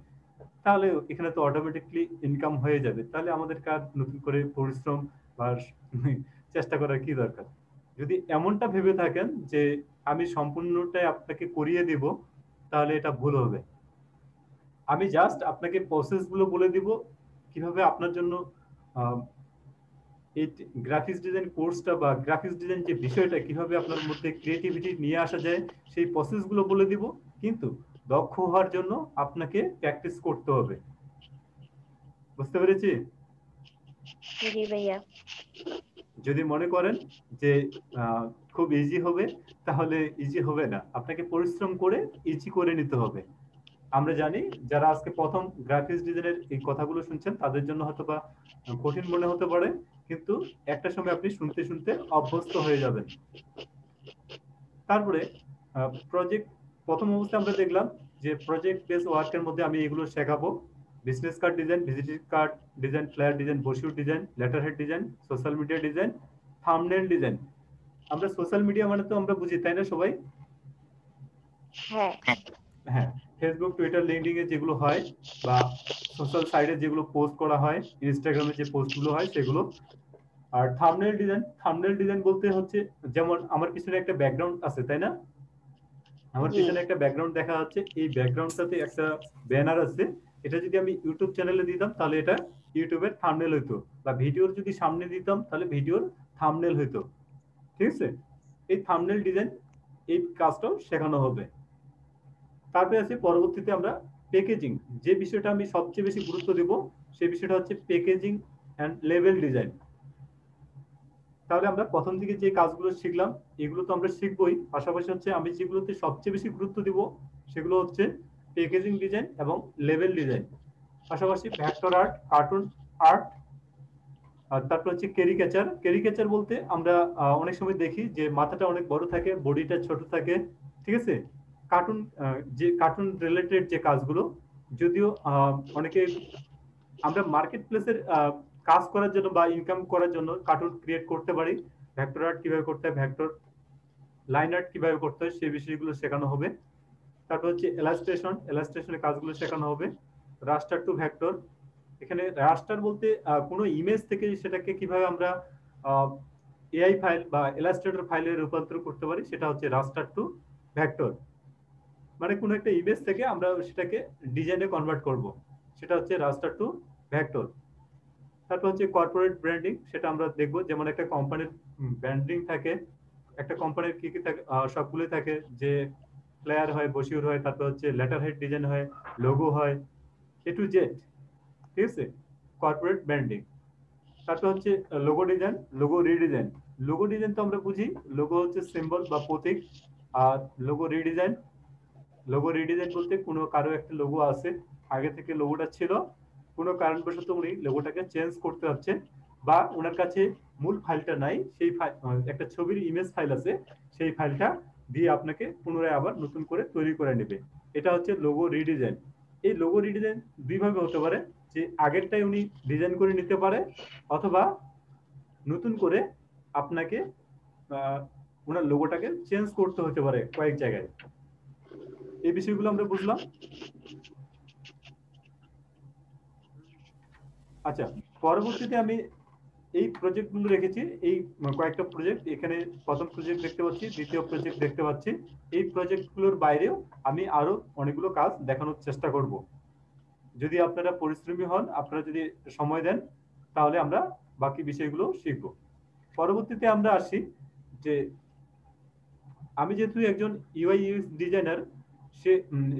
তাহলে এখানে তো অটোমেটিকলি ইনকাম হয়ে যাবে, তাহলে আমাদের কাজ নতুন করে পরিশ্রম বা চেষ্টা করার কি দরকার? যদি এমনটা ভেবে থাকেন যে আমি সম্পূর্ণটাই আপনাকে করিয়ে দিব, তাহলে এটা ভুল হবে। আমি জাস্ট আপনাকে প্রসেসগুলো বলে দিব কিভাবে আপনার জন্য এই গ্রাফিক্স ডিজাইন কোর্সটা বা গ্রাফিক্স ডিজাইন যে বিষয়টা কিভাবে আপনার মধ্যে ক্রিয়েটিভিটি নিয়ে আসা যায় সেই প্রসেসগুলো বলে দিব। কিন্তু দক্ষ হওয়ার জন্য আপনাকে প্র্যাকটিস করতে হবে। বুঝতে পেরেছি? জি ভাইয়া। যদি মনে করেন যে খুব ইজি হবে, তাহলে ইজি হবে না, আপনাকে পরিশ্রম করে ইজি করে নিতে হবে। আমরা জানি যারা আজকে প্রথম গ্রাফিক্স ডিজাইনের এই কথাগুলো শুনছেন তাদের জন্য হয়তো বা কঠিন মনে হতে পারে, কিন্তু একটা সময় আপনি শুনতে শুনতে অভ্যস্ত হয়ে যাবেন। তারপরে প্রজেক্ট, প্রথম অবস্থায় আমরা দেখলাম যে প্রজেক্ট বেস ওয়ার্কের মধ্যে আমি এগুলো শেখাবো: business card design, visiting card design, flyer design, brochure design, letter head design, social media design, thumbnail design. আমরা সোশ্যাল মিডিয়া মানে তো আমরা বুঝি, তাই না সবাই? হ্যাঁ, ফেসবুক, টুইটার, লিঙ্কডইন এ যেগুলো হয় বা সোশ্যাল সাইটে যেগুলো পোস্ট করা হয়, ইনস্টাগ্রামে যে পোস্টগুলো হয় সেগুলো। আর থাম্বনেল ডিজাইন বলতে হচ্ছে, যেমন আমার পিছনে একটা ব্যাকগ্রাউন্ড আছে, তাই না? আমার পিছনে একটা ব্যাকগ্রাউন্ড দেখা যাচ্ছে, এই ব্যাকগ্রাউন্ডটাতে একটা ব্যানার আছে। এটা যদি আমি ইউটিউব চ্যানেলে দিতাম তাহলে এটা ইউটিউবের থাম্বনেল হইতো, বা ভিডিওর যদি সামনে দিতাম তাহলে ভিডিওর থাম্বনেল হইতো। ঠিক আছে? এই থাম্বনেল ডিজাইন, এই কাজটাও শেখানো হবে। তারপরে আছে পরবর্তীতে আমরা প্যাকেজিং, যে বিষয়টা আমি সবচেয়ে বেশি গুরুত্ব দেব সেই বিষয়টা হচ্ছে প্যাকেজিং এন্ড লেবেল ডিজাইন। তাহলে আমরা প্রথম দিকে যে কাজগুলো শিখলাম এগুলো তো আমরা শিখবই, পাশাপাশি হচ্ছে আমি যেগুলোতে সবচেয়ে বেশি গুরুত্ব দিব সেগুলো হচ্ছে প্যাকেজিং ডিজাইন এবং লেবেল ডিজাইন, পাশাপাশি ভেক্টর আর্ট, কার্টুন আর্ট, আর তারপর হচ্ছে ক্যারিকেচার। ক্যারিকেচার বলতে আমরা অনেক সময় দেখি যে মাথাটা অনেক বড় থাকে, বডিটা ছোট থাকে, ঠিক আছে। কার্টুন, যে কার্টুন রিলেটেড যে কাজগুলো, যদিও অনেকে আমরা মার্কেট প্লেসের কাজ করার জন্য বা ইনকাম করার জন্য কার্টুন ক্রিয়েট করতে পারি। ভেক্টর আর্ট কিভাবে করতে হয়, ভেক্টর লাইন আর্ট কিভাবে করতে হয় সেই বিষয়গুলো শেখানো হবে। তারপর হচ্ছে ইলাস্ট্রেশনের কাজগুলো শেখানো হবে। রাস্টার টু ভেক্টর, এখানে রাস্টার বলতে কোনো ইমেজ থেকে সেটাকে কিভাবে আমরা এআই ফাইল বা ইলাস্ট্রেটর ফাইলে রূপান্তর করতে পারি, সেটা হচ্ছে রাস্টার টু ভেক্টর। মানে কোনো একটা ইমেজ থেকে আমরা সেটাকে ডিজাইনে কনভার্ট করব, সেটা হচ্ছে রাস্টার টু ভেক্টর। তারপর হচ্ছে কর্পোরেট ব্র্যান্ডিং, সেটা আমরা দেখব। যেমন একটা কোম্পানির ব্র্যান্ডিং থাকে, একটা কোম্পানির কি কি থাকে, সবগুলোই থাকে, যে প্লেয়ার হয়, বসিউর হয়, তারপর হচ্ছে লেটার হেড ডিজাইন হয়, লোগো হয়, এ টু জেড, ঠিক আছে, কর্পোরেট ব্র্যান্ডিং। তারপর হচ্ছে logo design, logo redesign. Logo design তো আমরা বুঝি, লোগো হচ্ছে সিম্বল বা প্রতীক। আর লোগো রিডিজাইন বলতে কোনো কারো একটা লোগো আছে, আগে থেকে লোগোটা ছিল, কোনো কারণবশত উনি লোগোটাকে চেঞ্জ করতে হচ্ছে, বা ওনার কাছে মূল ফাইলটা নাই, সেই একটা ছবির ইমেজ ফাইল আছে, সেই ফাইলটা দিয়ে আপনাকে পুনরায় আবার নতুন করে তৈরি করে নেবে। এটা হচ্ছে লোগো রিডিজাইন। এই লোগো রিডিজাইন দুইভাবে হতে পারে, যে আগেরটাই উনি ডিজাইন করে নিতে পারে, অথবা নতুন করে আপনাকে ওনার লোগোটাকে চেঞ্জ করতে হতে পারে কয়েক জায়গায়। এই বিষয়গুলো আমরা বুঝলাম। আচ্ছা, পরবর্তীতে আমি এই প্রজেক্টগুলো রেখেছি, এই কয়েকটা প্রজেক্ট, এখানে প্রথম প্রজেক্ট দেখতে পাচ্ছি, দ্বিতীয় প্রজেক্ট দেখতে পাচ্ছি। এই প্রজেক্টগুলোর বাইরেও আমি আরো অনেকগুলো কাজ দেখানোর চেষ্টা করব। যদি আপনারা পরিশ্রমী হন, আপনারা যদি সময় দেন, তাহলে আমরা বাকি বিষয়গুলো শিখব। পরবর্তীতে আমরা আসি যে আমি যেহেতু একজন ইউআই ইউএক্স ডিজাইনার,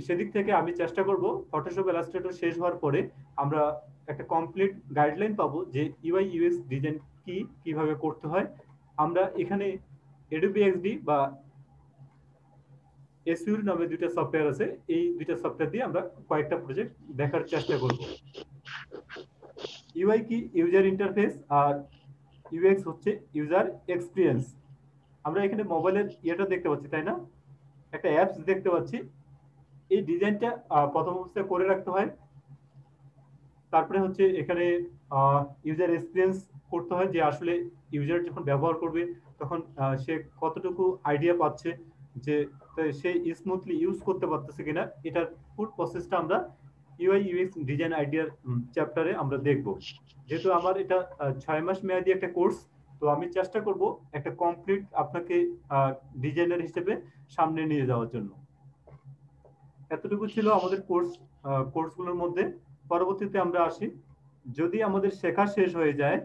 সেদিক থেকে আমি চেষ্টা করব ফটোশপ ইলাস্ট্রেটর শেষ হওয়ার পরে আমরা একটা কমপ্লিট গাইডলাইন পাবো যে ইউআই ইউএক্স ডিজাইন কিভাবে করতে হয়। আমরা এখানে অ্যাডোবি এক্সডি বা এসইউর নামে দুইটা সফটওয়্যার আছে, এই দুইটা সফটওয়্যার দিয়ে আমরা কয়েকটা প্রজেক্ট দেখার চেষ্টা করব। ইউআই কি? ইউজার ইন্টারফেস, আর ইউএক্স হচ্ছে ইউজার এক্সপিরিয়েন্স। আমরা এখানে মোবাইলের ইয়েটা দেখতে পাচ্ছি, তাই না? একটা অ্যাপস দেখতে পাচ্ছি। এই ডিজাইনটা প্রথম অবস্থায় করে রাখতে হয়, তারপরে হচ্ছে এখানে ইউজার এক্সপিরিয়েন্স করতে হয়, যে আসলে ইউজার যখন ব্যবহার করবে তখন সে কতটুকু আইডিয়া পাচ্ছে, যে সে স্মুথলি ইউজ করতে পারতেছে কিনা। এটার ফুল প্রসেসটা আমরা ইউআই ইউএক্স ডিজাইন আইডিয়ার চ্যাপ্টারে আমরা দেখব। যেহেতু আমার এটা 6 মাস মেয়াদি একটা কোর্স, তো আমি চেষ্টা করব একটা কমপ্লিট আপনাকে ডিজাইনার হিসেবে সামনে নিয়ে যাওয়ার জন্য। এতটুকু ছিল আমাদের কোর্সগুলোর মধ্যে। পরবর্তীতে আমরা আসি, যদি আমাদের শেখা শেষ হয়ে যায়,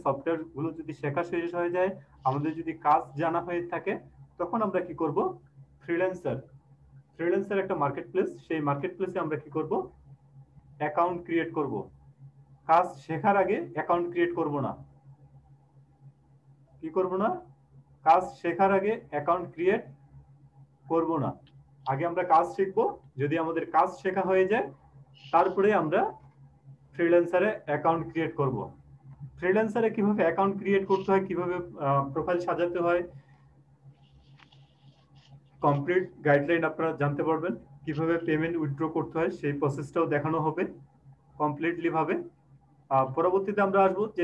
সফটওয়্যার গুলো যদি শেখা শেষ হয়ে যায়, আমাদের যদি কাজ জানা হয়ে থাকে, তখন আমরা কি করব? ফ্রিল্যান্সার একটা মার্কেট প্লেস, সেই মার্কেট প্লেসে আমরা কি করব? অ্যাকাউন্ট ক্রিয়েট করব। কাজ শেখার আগে অ্যাকাউন্ট ক্রিয়েট করব না। কি করব না? কাজ শেখার আগে অ্যাকাউন্ট ক্রিয়েট করব না। আগে আমরা কাজ শিখব, যদি আমাদের কাজ শেখা হয়ে যায়, তারপরে আমরা ফ্রিল্যান্সারে অ্যাকাউন্ট ক্রিয়েট করব। ফ্রিল্যান্সারে কিভাবে অ্যাকাউন্ট ক্রিয়েট করতে হয়, কিভাবে প্রোফাইল সাজাতে হয়, কমপ্লিট গাইডলাইন আপনারা জানতে পারবেন। কিভাবে পেমেন্ট উইথড্র করতে হয় সেই প্রসেসটাও দেখানো হবে কমপ্লিটলি ভাবে। পরবর্তীতে আমরা আসবো যে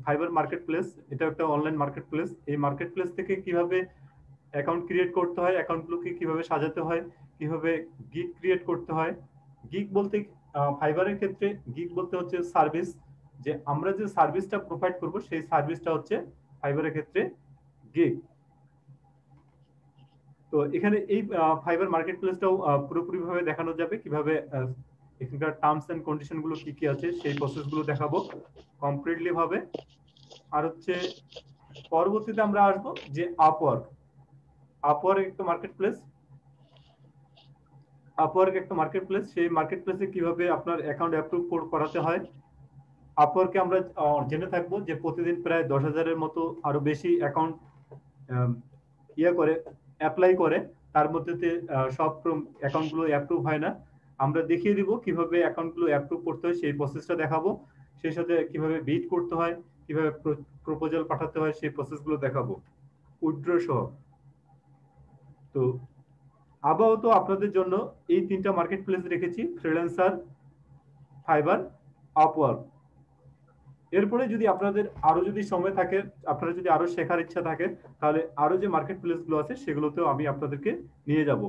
ফাইবার মার্কেট প্লেস, এটা একটা অনলাইন মার্কেট প্লেস। এই মার্কেট প্লেস থেকে কিভাবে অ্যাকাউন্ট ক্রিয়েট করতে হয়, অ্যাকাউন্টগুলোকে কিভাবে সাজাতে হয়, কিভাবে গিগ ক্রিয়েট করতে হয়। গিগ বলতে ফাইবারের ক্ষেত্রে গিগ বলতে হচ্ছে সার্ভিস, যে আমরা যে সার্ভিসটা প্রোভাইড করব সেই সার্ভিসটা হচ্ছে ফাইবারের ক্ষেত্রে গিগ। তো এখানে এই ফাইবার মার্কেট প্লেসটাও পুরোপুরি ভাবে দেখানো যাবে, কিভাবে এখানকার টার্মস এন্ড কন্ডিশন গুলো কি কি আছে সেই প্রসেস গুলো দেখাবো কমপ্লিটলি ভাবে। আর হচ্ছে পরবর্তীতে আমরা আসবো যে আপওয়ার্ক একটা মার্কেট প্লেস। আপওয়ার্ক একটা মার্কেট প্লেস, সেই মার্কেট প্লেসে কিভাবে আপনার অ্যাকাউন্ট অ্যাপ্রুভ করাতে হয়, আপওয়ার্কে আমরা জেনে থাকবো যে প্রতিদিন প্রায় 10,000-এর মতো আরো বেশি অ্যাকাউন্ট অ্যাপ্লাই করে, তার মধ্যে সব অ্যাকাউন্টগুলো অ্যাপ্রুভ হয় না। আমরা দেখিয়ে দিব কিভাবে অ্যাকাউন্টগুলো অ্যাপ্রুভ করতে হয়, সেই প্রসেসটা দেখাবো। সেই সাথে কিভাবে বিড করতে হয়, কিভাবে প্রপোজাল পাঠাতে হয়, সেই প্রসেসগুলো দেখাবো উইথড্র সহ। তো আপাতত আপনাদের জন্য এই 3টা মার্কেট প্লেস রেখেছি, ফ্রিল্যান্সার, ফাইবার, আপওয়ার্ক। এরপরে যদি আপনাদের আরো যদি সময় থাকে, আপনারা যদি আরো শেখার ইচ্ছা থাকে, তাহলে আরো যে মার্কেট প্লেস গুলো আছে সেগুলোতেও আমি আপনাদেরকে নিয়ে যাব।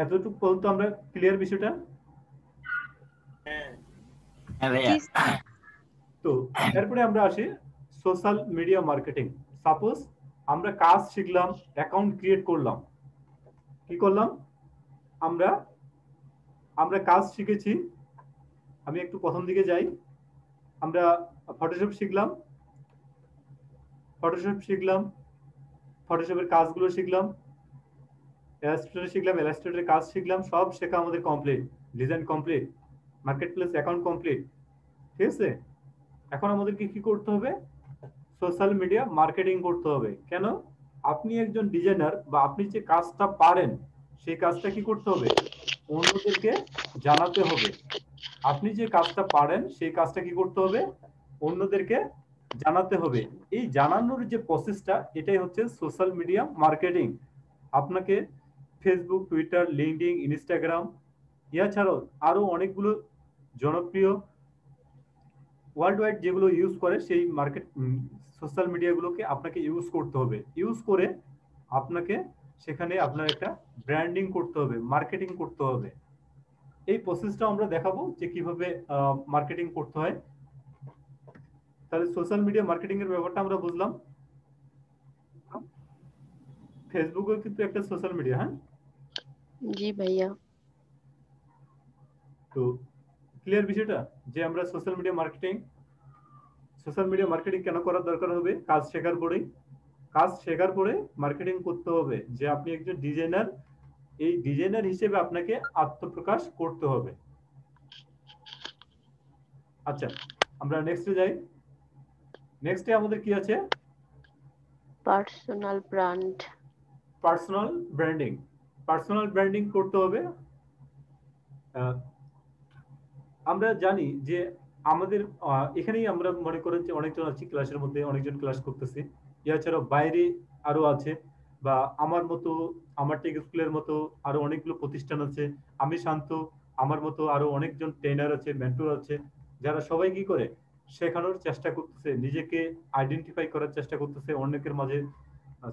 এতটুকু পর্যন্ত আমরা ক্লিয়ার বিষয়টা? হ্যাঁ ভাইয়া। তো এরপরে আমরা আসি সোশ্যাল মিডিয়া মার্কেটিং। সাপোজ আমরা কাজ শিখলাম, অ্যাকাউন্ট ক্রিয়েট করলাম, কি করলাম আমরা কাজ শিখেছি। আমি একটু প্রথম দিকে যাই। আমরা ফটোশপ শিখলাম, ফটোশপের কাজগুলো শিখলাম, ইলাস্ট্রেটর শিখলাম, ইলাস্ট্রেটরের কাজ শিখলাম, সব শেখা আমাদের complete, design complete, market place account complete, ঠিক আছে? এখন আমাদেরকে কি করতে হবে? সোশ্যাল মিডিয়া মার্কেটিং করতে হবে। কেন? আপনি একজন ডিজাইনার বা আপনি যে কাজটা পারেন সেই কাজটা কি করতে হবে? অন্যদেরকে জানাতে হবে। আপনি যে কাজটা পারেন সেই কাজটা কি করতে হবে? অন্যদেরকে জানাতে হবে। এই জানানোর যে প্রসেসটা, এটাই হচ্ছে সোশ্যাল মিডিয়া মার্কেটিং। আপনাকে ফেসবুক, টুইটার, লিঙ্কডইন, ইনস্টাগ্রাম, এছাড়াও আরো অনেকগুলো জনপ্রিয় ওয়ার্ল্ড ওয়াইড যেগুলো ইউজ করে সেই মার্কেট সোশ্যাল মিডিয়াগুলোকে আপনাকে ইউজ করতে হবে। ইউজ করে আপনাকে সেখানে আপনার একটা ব্র্যান্ডিং করতে হবে, মার্কেটিং করতে হবে। এই প্রসেসটা আমরা দেখাবো যে কিভাবে মার্কেটিং করতে হয়। তাহলে সোশ্যাল মিডিয়া মার্কেটিং এর ব্যাপারটা আমরা বুঝলাম। ফেসবুকও কিন্তু একটা সোশ্যাল মিডিয়া। হ্যাঁ জি ভাইয়া। তো ক্লিয়ার বিষয়টা যে আমরা সোশ্যাল মিডিয়া মার্কেটিং কেন করার দরকার হবে? কাজ শেখার পরে মার্কেটিং করতে হবে। যে আপনি একজন ডিজাইনার, এই ডিজাইনার হিসেবে আপনাকে আত্মপ্রকাশ করতে হবে। আচ্ছা, আমরা নেক্সটে যাই। নেক্সটে আমাদের কি আছে? পার্সোনাল ব্র্যান্ডিং করতে হবে। আমরা জানি যে আমাদের এখানেই আমরা মনে করেন যে অনেকজন আছি ক্লাসের মধ্যে, অনেকজন ক্লাস করতেছি, এছাড়াও বাইরে আরো আছে, বা আমার মতো, আমার টেক স্কুলের মতো আরো অনেকগুলো প্রতিষ্ঠান আছে, আমি শান্ত, আমার মতো আরো অনেকজন ট্রেনার আছে, মেন্টর আছে, যারা সবাই কি করে শেখানোর চেষ্টা করতেছে, নিজেকে আইডেন্টিফাই করার চেষ্টা করতেছে, অনেকের মাঝে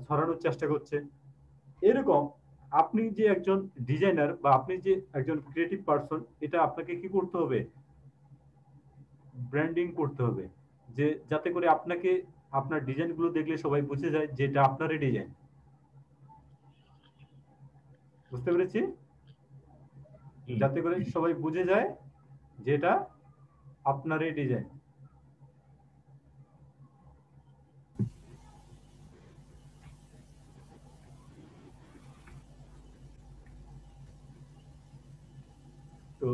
ছড়ানোর চেষ্টা করছে। এরকম আপনি যে একজন ডিজাইনার বা আপনি যে একজন ক্রিয়েটিভ পারসন, এটা আপনাকে কি করতে হবে? ব্র্যান্ডিং করতে হবে, যে যাতে করে আপনাকে আপনার ডিজাইনগুলো দেখলে সবাই বুঝে যায় যে এটা আপনারই ডিজাইন। বুঝতে পেরেছি? যাতে করে সবাই বুঝে যায় যে এটা আপনারই ডিজাইন। তো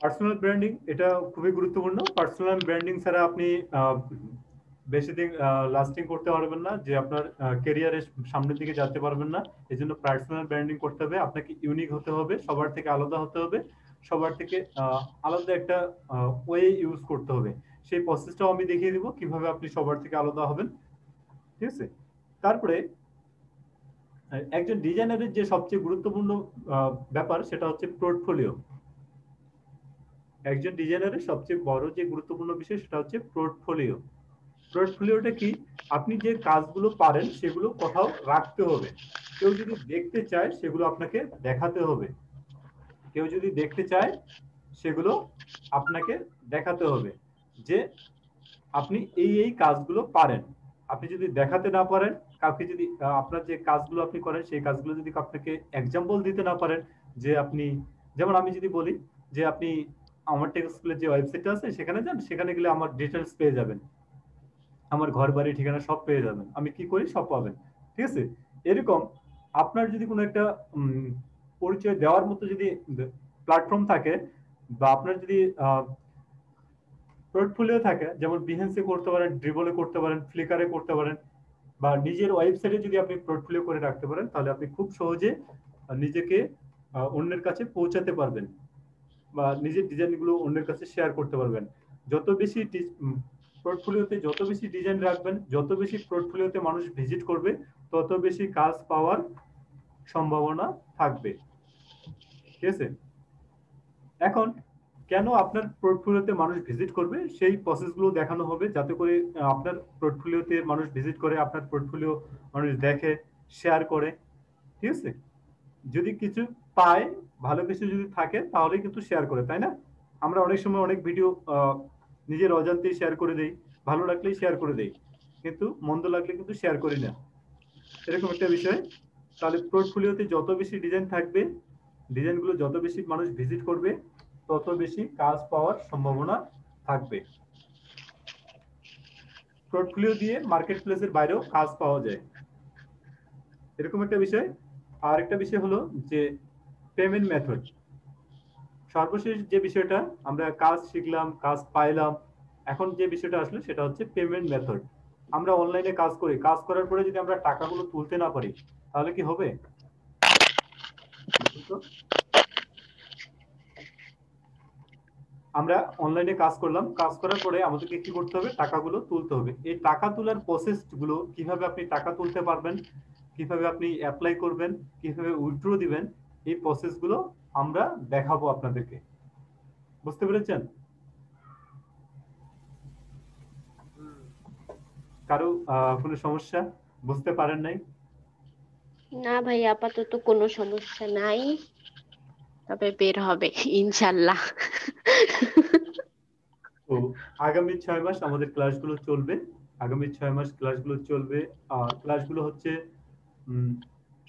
পার্সোনাল ব্র্যান্ডিং এটা খুবই গুরুত্বপূর্ণ। পার্সোনাল ব্র্যান্ডিং ছাড়া আপনি বেশি দিন লাস্টিং করতে পারবেন না, যে আপনার ক্যারিয়ারের সামনের দিকে যেতে পারবেন না। এজন্য পার্সোনাল ব্র্যান্ডিং করতে হবে, আপনাকে ইউনিক হতে হবে, সবার থেকে আলাদা হতে হবে, সবার থেকে আলাদা একটা ওয়ে ইউজ করতে হবে। সেই প্রসেসটাও আমি দেখিয়ে দিব কিভাবে আপনি সবার থেকে আলাদা হবেন, ঠিক আছে? তারপরে একজন ডিজাইনারের যে সবচেয়ে গুরুত্বপূর্ণ ব্যাপার সেটা হচ্ছে পোর্টফোলিও। একজন ডিজাইনারের সবচেয়ে বড় যে গুরুত্বপূর্ণ বিষয় সেটা হচ্ছে পোর্টফোলিও। পোর্টফোলিওটা কি? আপনি যে কাজগুলো পারেন সেগুলো কোথাও রাখতে হবে। কেউ যদি দেখতে চায় সেগুলো আপনাকে দেখাতে হবে। কেউ যদি দেখতে চায় সেগুলো আপনাকে দেখাতে হবে যে আপনি এই কাজগুলো পারেন। আপনি যদি দেখাতে না পারেন, কাউকে যদি আপনার যে কাজগুলো আপনি করেন সেই কাজগুলো যদি আপনাকে এক্সাম্পল দিতে না পারেন, যে আপনি, যেমন আমি যদি বলি যে আপনি আমার টেক স্কুলের যে ওয়েবসাইটটা আছে সেখানে যান, সেখানে গেলে আমার ডিটেলস পেয়ে যাবেন, আমার ঘর বাড়ি ঠিকানা সব পেয়ে যাবেন, আমি কি করি সব পাবেন, ঠিক আছে? এরকম আপনার যদি কোনো একটা পরিচয় দেওয়ার মতো যদি প্ল্যাটফর্ম থাকে, বা আপনার যদি পোর্টফোলিও থাকে, যেমন বিহেন্সে করতে পারেন, ড্রিবলে করতে পারেন, ফ্লিকারে করতে পারেন, বা নিজের ওয়েবসাইটে যদি আপনি পোর্টফোলিও করে রাখতে পারেন, তাহলে আপনি খুব সহজে নিজেকে অন্যের কাছে পৌঁছাতে পারবেন বা নিজের ডিজাইনগুলো অন্যের কাছে শেয়ার করতে পারবেন। যত বেশি পোর্টফোলিওতে যত বেশি ডিজাইন রাখবেন, যত বেশি পোর্টফোলিওতে মানুষ ভিজিট করবে, তত বেশি কাজ পাওয়ার সম্ভাবনা থাকবে। ঠিক আছে? এখন কেন আপনার পোর্টফোলিওতে মানুষ ভিজিট করবে সেই প্রসেসগুলো দেখানো হবে, যাতে করে আপনার পোর্টফোলিওতে মানুষ ভিজিট করে, আপনার পোর্টফোলিও মানুষ দেখে, শেয়ার করে। ঠিক আছে? যদি কিছু পায়, ভালো কিছু যদি থাকে, তাহলে কিন্তু শেয়ার করে, তাই না? আমরা অনেক সময় অনেক ভিডিও নিজের অজান্তেই শেয়ার করে দেই, ভালো লাগলেই শেয়ার করে দেই, কিন্তু মন্দ লাগলে কিন্তু শেয়ার করি না। এরকম একটা বিষয়। তাহলে পোর্টফোলিওতে যত বেশি ডিজাইন থাকবে, ডিজাইনগুলো যত বেশি মানুষ ভিজিট করবে, তত বেশি কাজ পাওয়ার সম্ভাবনা থাকবে। পোর্টফোলিও দিয়ে মার্কেট প্লেসের বাইরেও কাজ পাওয়া যায়, এরকম একটা বিষয়। আর একটা বিষয় হলো যে পেমেন্ট মেথড। সর্বশেষ যে বিষয়টা আমরা কাজ শিখলাম, কাজ পাইলাম, এখন যে বিষয়টা আসলে সেটা হচ্ছে পেমেন্ট মেথড। আমরা অনলাইনে কাজ করি, কাজ করার পরে যদি আমরা টাকাগুলো তুলতে না পারি, তাহলে কি হবে? আমরা অনলাইনে কাজ করলাম, কাজ করার পরে আমাদেরকে কি করতে হবে? টাকাগুলো তুলতে হবে। এই টাকা তোলার প্রসেস গুলো, কিভাবে আপনি টাকা তুলতে পারবেন, কিভাবে আপনি অ্যাপ্লাই করবেন, কিভাবে উইথড্র দিবেন, এই প্রসেস গুলো আমরা দেখাবো আপনাদেরকে। বুঝতে পেরেছেন? কারো কোনো সমস্যা? বুঝতে পারেন নাই? না ভাই, আপাতত কোনো সমস্যা নাই, তবে বের হবে ইনশাল্লাহ। তো আগামী 6 মাস আমাদের ক্লাসগুলো চলবে, আগামী 6 মাস ক্লাসগুলো চলবে। আর ক্লাসগুলো হচ্ছে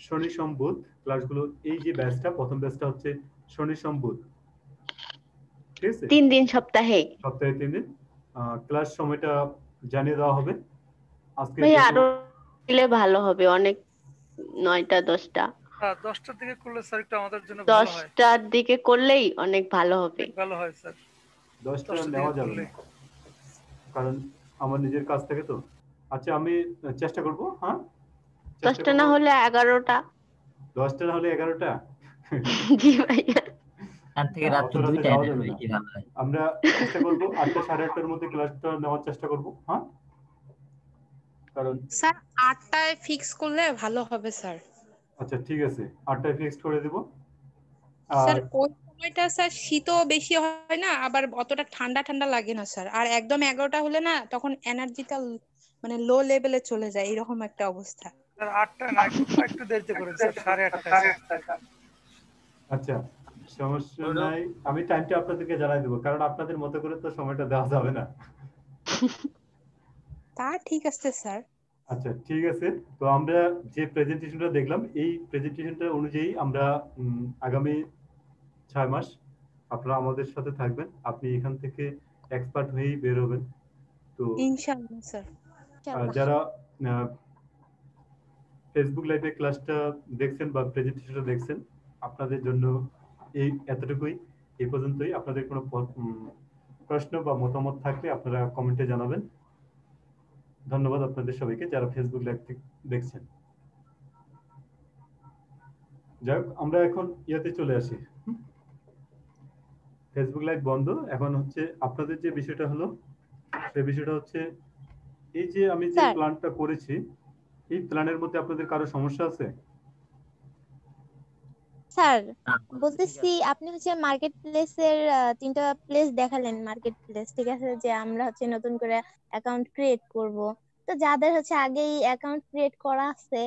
শনি সোম বুধ ক্লাসগুলো। এই যে ব্যাচটা, প্রথম ব্যাচটা হচ্ছে শনি সোম বুধ, ঠিক আছে? 3 দিন সপ্তাহে। সপ্তাহে 3 দিন। ক্লাস সময়টা জানিয়ে দেওয়া হবে আজকে। ভাই আরো দিলে ভালো হবে, অনেক 9টা 10টা। 10টার দিকে করলে স্যার একটু আমাদের জন্য ভালো হয়। 10টার দিকে করলেই অনেক ভালো হবে। ভালো হয় স্যার। 10টা নেওয়া যাবে না, কারণ আমার নিজের কাজ থাকে তো। আচ্ছা, আমি চেষ্টা করব। হ্যাঁ, 10টা না হলে 11টা। 10টা না হলে 11টা? জি ভাইয়া। থেকে রাত্রি 2টায় কি ভালো হয়? আমরা চেষ্টা করব 8টা 8:30টার মধ্যে ক্লাসটা নেওয়ার চেষ্টা করব। হ্যাঁ, কারণ স্যার 8টায় ফিক্স করলে ভালো হবে স্যার। আচ্ছা ঠিক আছে, 8টায় ফিক্সড করে দেব। স্যার ওই সময়টা স্যার শীতও বেশি হয় না, আবার অতটা ঠান্ডা ঠান্ডা লাগে না স্যার। আর একদম 11টা হলে না, তখন এনার্জিটা মানে লো লেভেলে চলে যায়, এরকম একটা অবস্থা। স্যার 8টা না, একটু দেরিতে করেন স্যার, 8:30। আচ্ছা, সমস্যা নাই, আমি টাইমটা আপনাদেরকে জানাই দেব, কারণ আপনাদের মতো করে তো সময়টা দেওয়া যাবে না। তা ঠিক আছে স্যার। আচ্ছা ঠিক আছে। তো আমরা যে প্রেজেন্টেশনটা দেখলাম, এই প্রেজেন্টেশনটা অনুযায়ী আমরা আগামী 6 মাস আপনারা আমাদের সাথে থাকবেন। আপনি এখান থেকে এক্সপার্ট হয়েই বের হবেন। তো ইনশাআল্লাহ স্যার। যারা ফেসবুক লাইভে ক্লাসটা দেখছেন বা প্রেজেন্টেশনটা দেখছেন, আপনাদের জন্য এই এতটুকুই, এই পর্যন্তই। আপনাদের কোনো প্রশ্ন বা মতামত থাকলে আপনারা কমেন্টে জানাবেন। ধন্যবাদ আপনাদের সবাইকে যারা ফেসবুক লাইভ দেখছেন। যাই হোক, আমরা এখন ইয়াতে চলে আসি। ফেসবুক লাইভ বন্ধ। এখন হচ্ছে আপনাদের যে বিষয়টা হলো, সেই বিষয়টা হচ্ছে এই যে আমি যে প্ল্যানটা করেছি, এই প্ল্যানের মধ্যে আপনাদের কারো সমস্যা আছে? স্যার বলতেছি, আপনি হচ্ছে মার্কেট প্লেসের 3টা প্লেস দেখালেন, মার্কেট প্লেস ঠিক আছে, যে আমরা হচ্ছে নতুন করে অ্যাকাউন্ট ক্রিয়েট করব। তো যাদের হচ্ছে আগেই অ্যাকাউন্ট ক্রিয়েট করা আছে,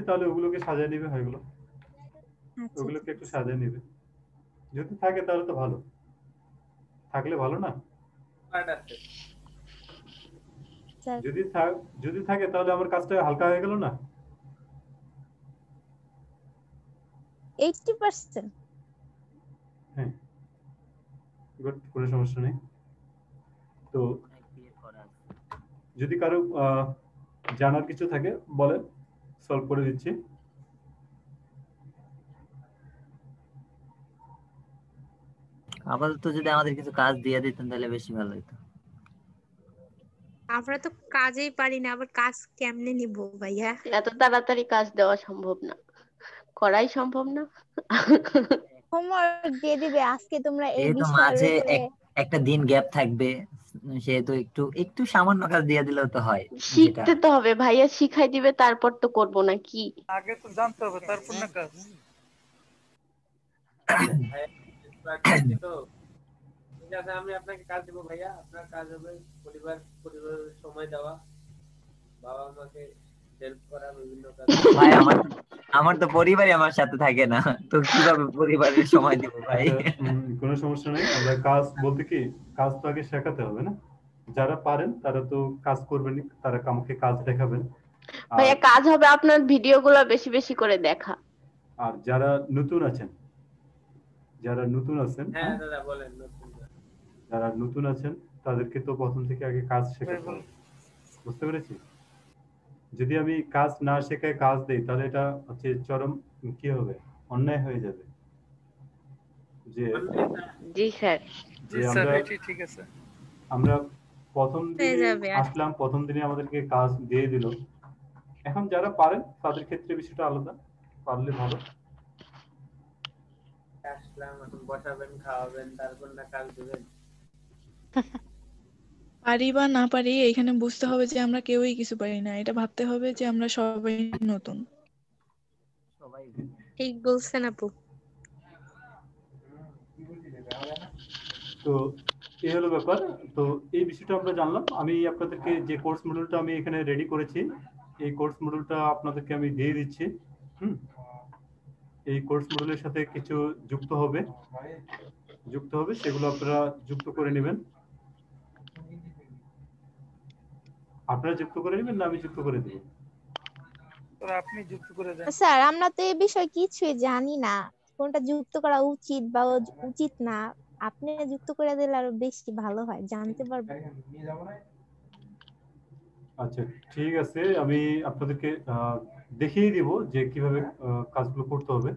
তাহলে ওগুলোকে সাজিয়ে নিবে, হয়ে গেল। ওগুলোকে একটু সাজিয়ে নিবে, যদি থাকে তাহলে তো ভালো, থাকলে ভালো না? যদি থাকে তাহলে আমার কাজটা হালকা হয়ে গেল না? 80%। হ্যাঁ, গুড, কোনো সমস্যা নেই। তো যদি কারো জানার কিছু থাকে বলেন, সলভ করে দিচ্ছি। আপাতত যদি আমাদের কিছু কাজ দিয়ে দিতেন তাহলে বেশি ভালো হতো। আমরা তো কাজেই পারি না, আবার কাজ কেমনে নিব ভাইয়া? এত তাড়াতাড়ি কাজ দেওয়া সম্ভব না, করাই সম্ভব না। হোমওয়ার্ক দিয়ে দিবে আজকে তোমরা এই যেহেতু বিষয়ের মাঝে উপরে। একটা দিন গ্যাপ থাকবে, সেহেতু একটু একটু সামান্য কাজ দিয়ে দিলেও তো হয়। যেটা শিখতে তো হবে ভাইয়া, শিখাই দিবে তারপর তো করব না কি? আগে তো জানতে হবে তারপর না কাজ। ভাইয়া পারতেছি তো, ঠিক আছে আমি আপনাকে কাজ দেবো ভাইয়া। আপনার কাজ হবে পরিবারের সময় দেওয়া, বাবা মাকে হেল্প করা, বিভিন্ন কাজ। ভাই আমার তো পরিবারই আমার সাথে থাকে না, তো কিভাবে পরিবারের সময় দিব ভাই? কোনো সমস্যা নেই। আমরা কাজ বলতে কি, কাজ তো আগে শেখাতে হবে না? যারা পারেন তারা তো কাজ করবেন, তারা আমাকে কাজ দেখাবেন। ভাইয়া কাজ হবে আপনার ভিডিওগুলো বেশি বেশি করে দেখা। আর যারা নতুন আছেন হ্যাঁ দাদা বলেন। যারা নতুন আছেন তাদেরকে তো প্রথম থেকে আগে কাজ শেখাতে হবে, বুঝতে পেরেছি? যদি আমি কাজ না শেখায় কাজ দেই তাহলে এটা হচ্ছে চরম কি হবে, অন্যায় হয়ে যাবে। যে জি স্যার, জি স্যার, এটি ঠিক আছে। আমরা প্রথম হয়ে দিনে যাবে আর আসলাম, প্রথম দিনে আমাদেরকে কাজ দিয়ে দিল। এখন যারা পারেন তাদের ক্ষেত্রে বিষয়টা আলাদা, পারলে ভালো। আসলাম, এখন বসাবেন, খাওয়াবেন, তারপর না কাজ দেবেন। পারি বা না পারি এখানে বুঝতে হবে যে আমরা কেউই কিছু পারি না, এটা ভাবতে হবে যে আমরা সবাই নতুন। ঠিক বলছেন আপু। তো এই হলো ব্যাপার। তো এই বিষয়টা আমরা জানলাম। আমি আপনাদেরকে যে কোর্স মডিউলটা আমি এখানে রেডি করেছি, এই কোর্স মডিউলটা আপনাদেরকে আমি দিয়ে দিচ্ছি। এই কোর্স মডিউলের সাথে কিছু যুক্ত হবে, সেগুলো আপনারা যুক্ত করে নেবেন। আপনারা যুক্ত করে নেবেন না আমি যুক্ত করে দেব? আপনি যুক্ত করে দেন। স্যার আমরা তো এই বিষয়ে কিছুই জানি না, কোনটা যুক্ত করা উচিত বা উচিত না। আপনি যুক্ত করে দিলে আরো বেশি ভালো হয়, জানতে পারবো। আচ্ছা ঠিক আছে, আমি আপনাদেরকে দেখিয়ে দিব যে কিভাবে কাজগুলো করতে হবে।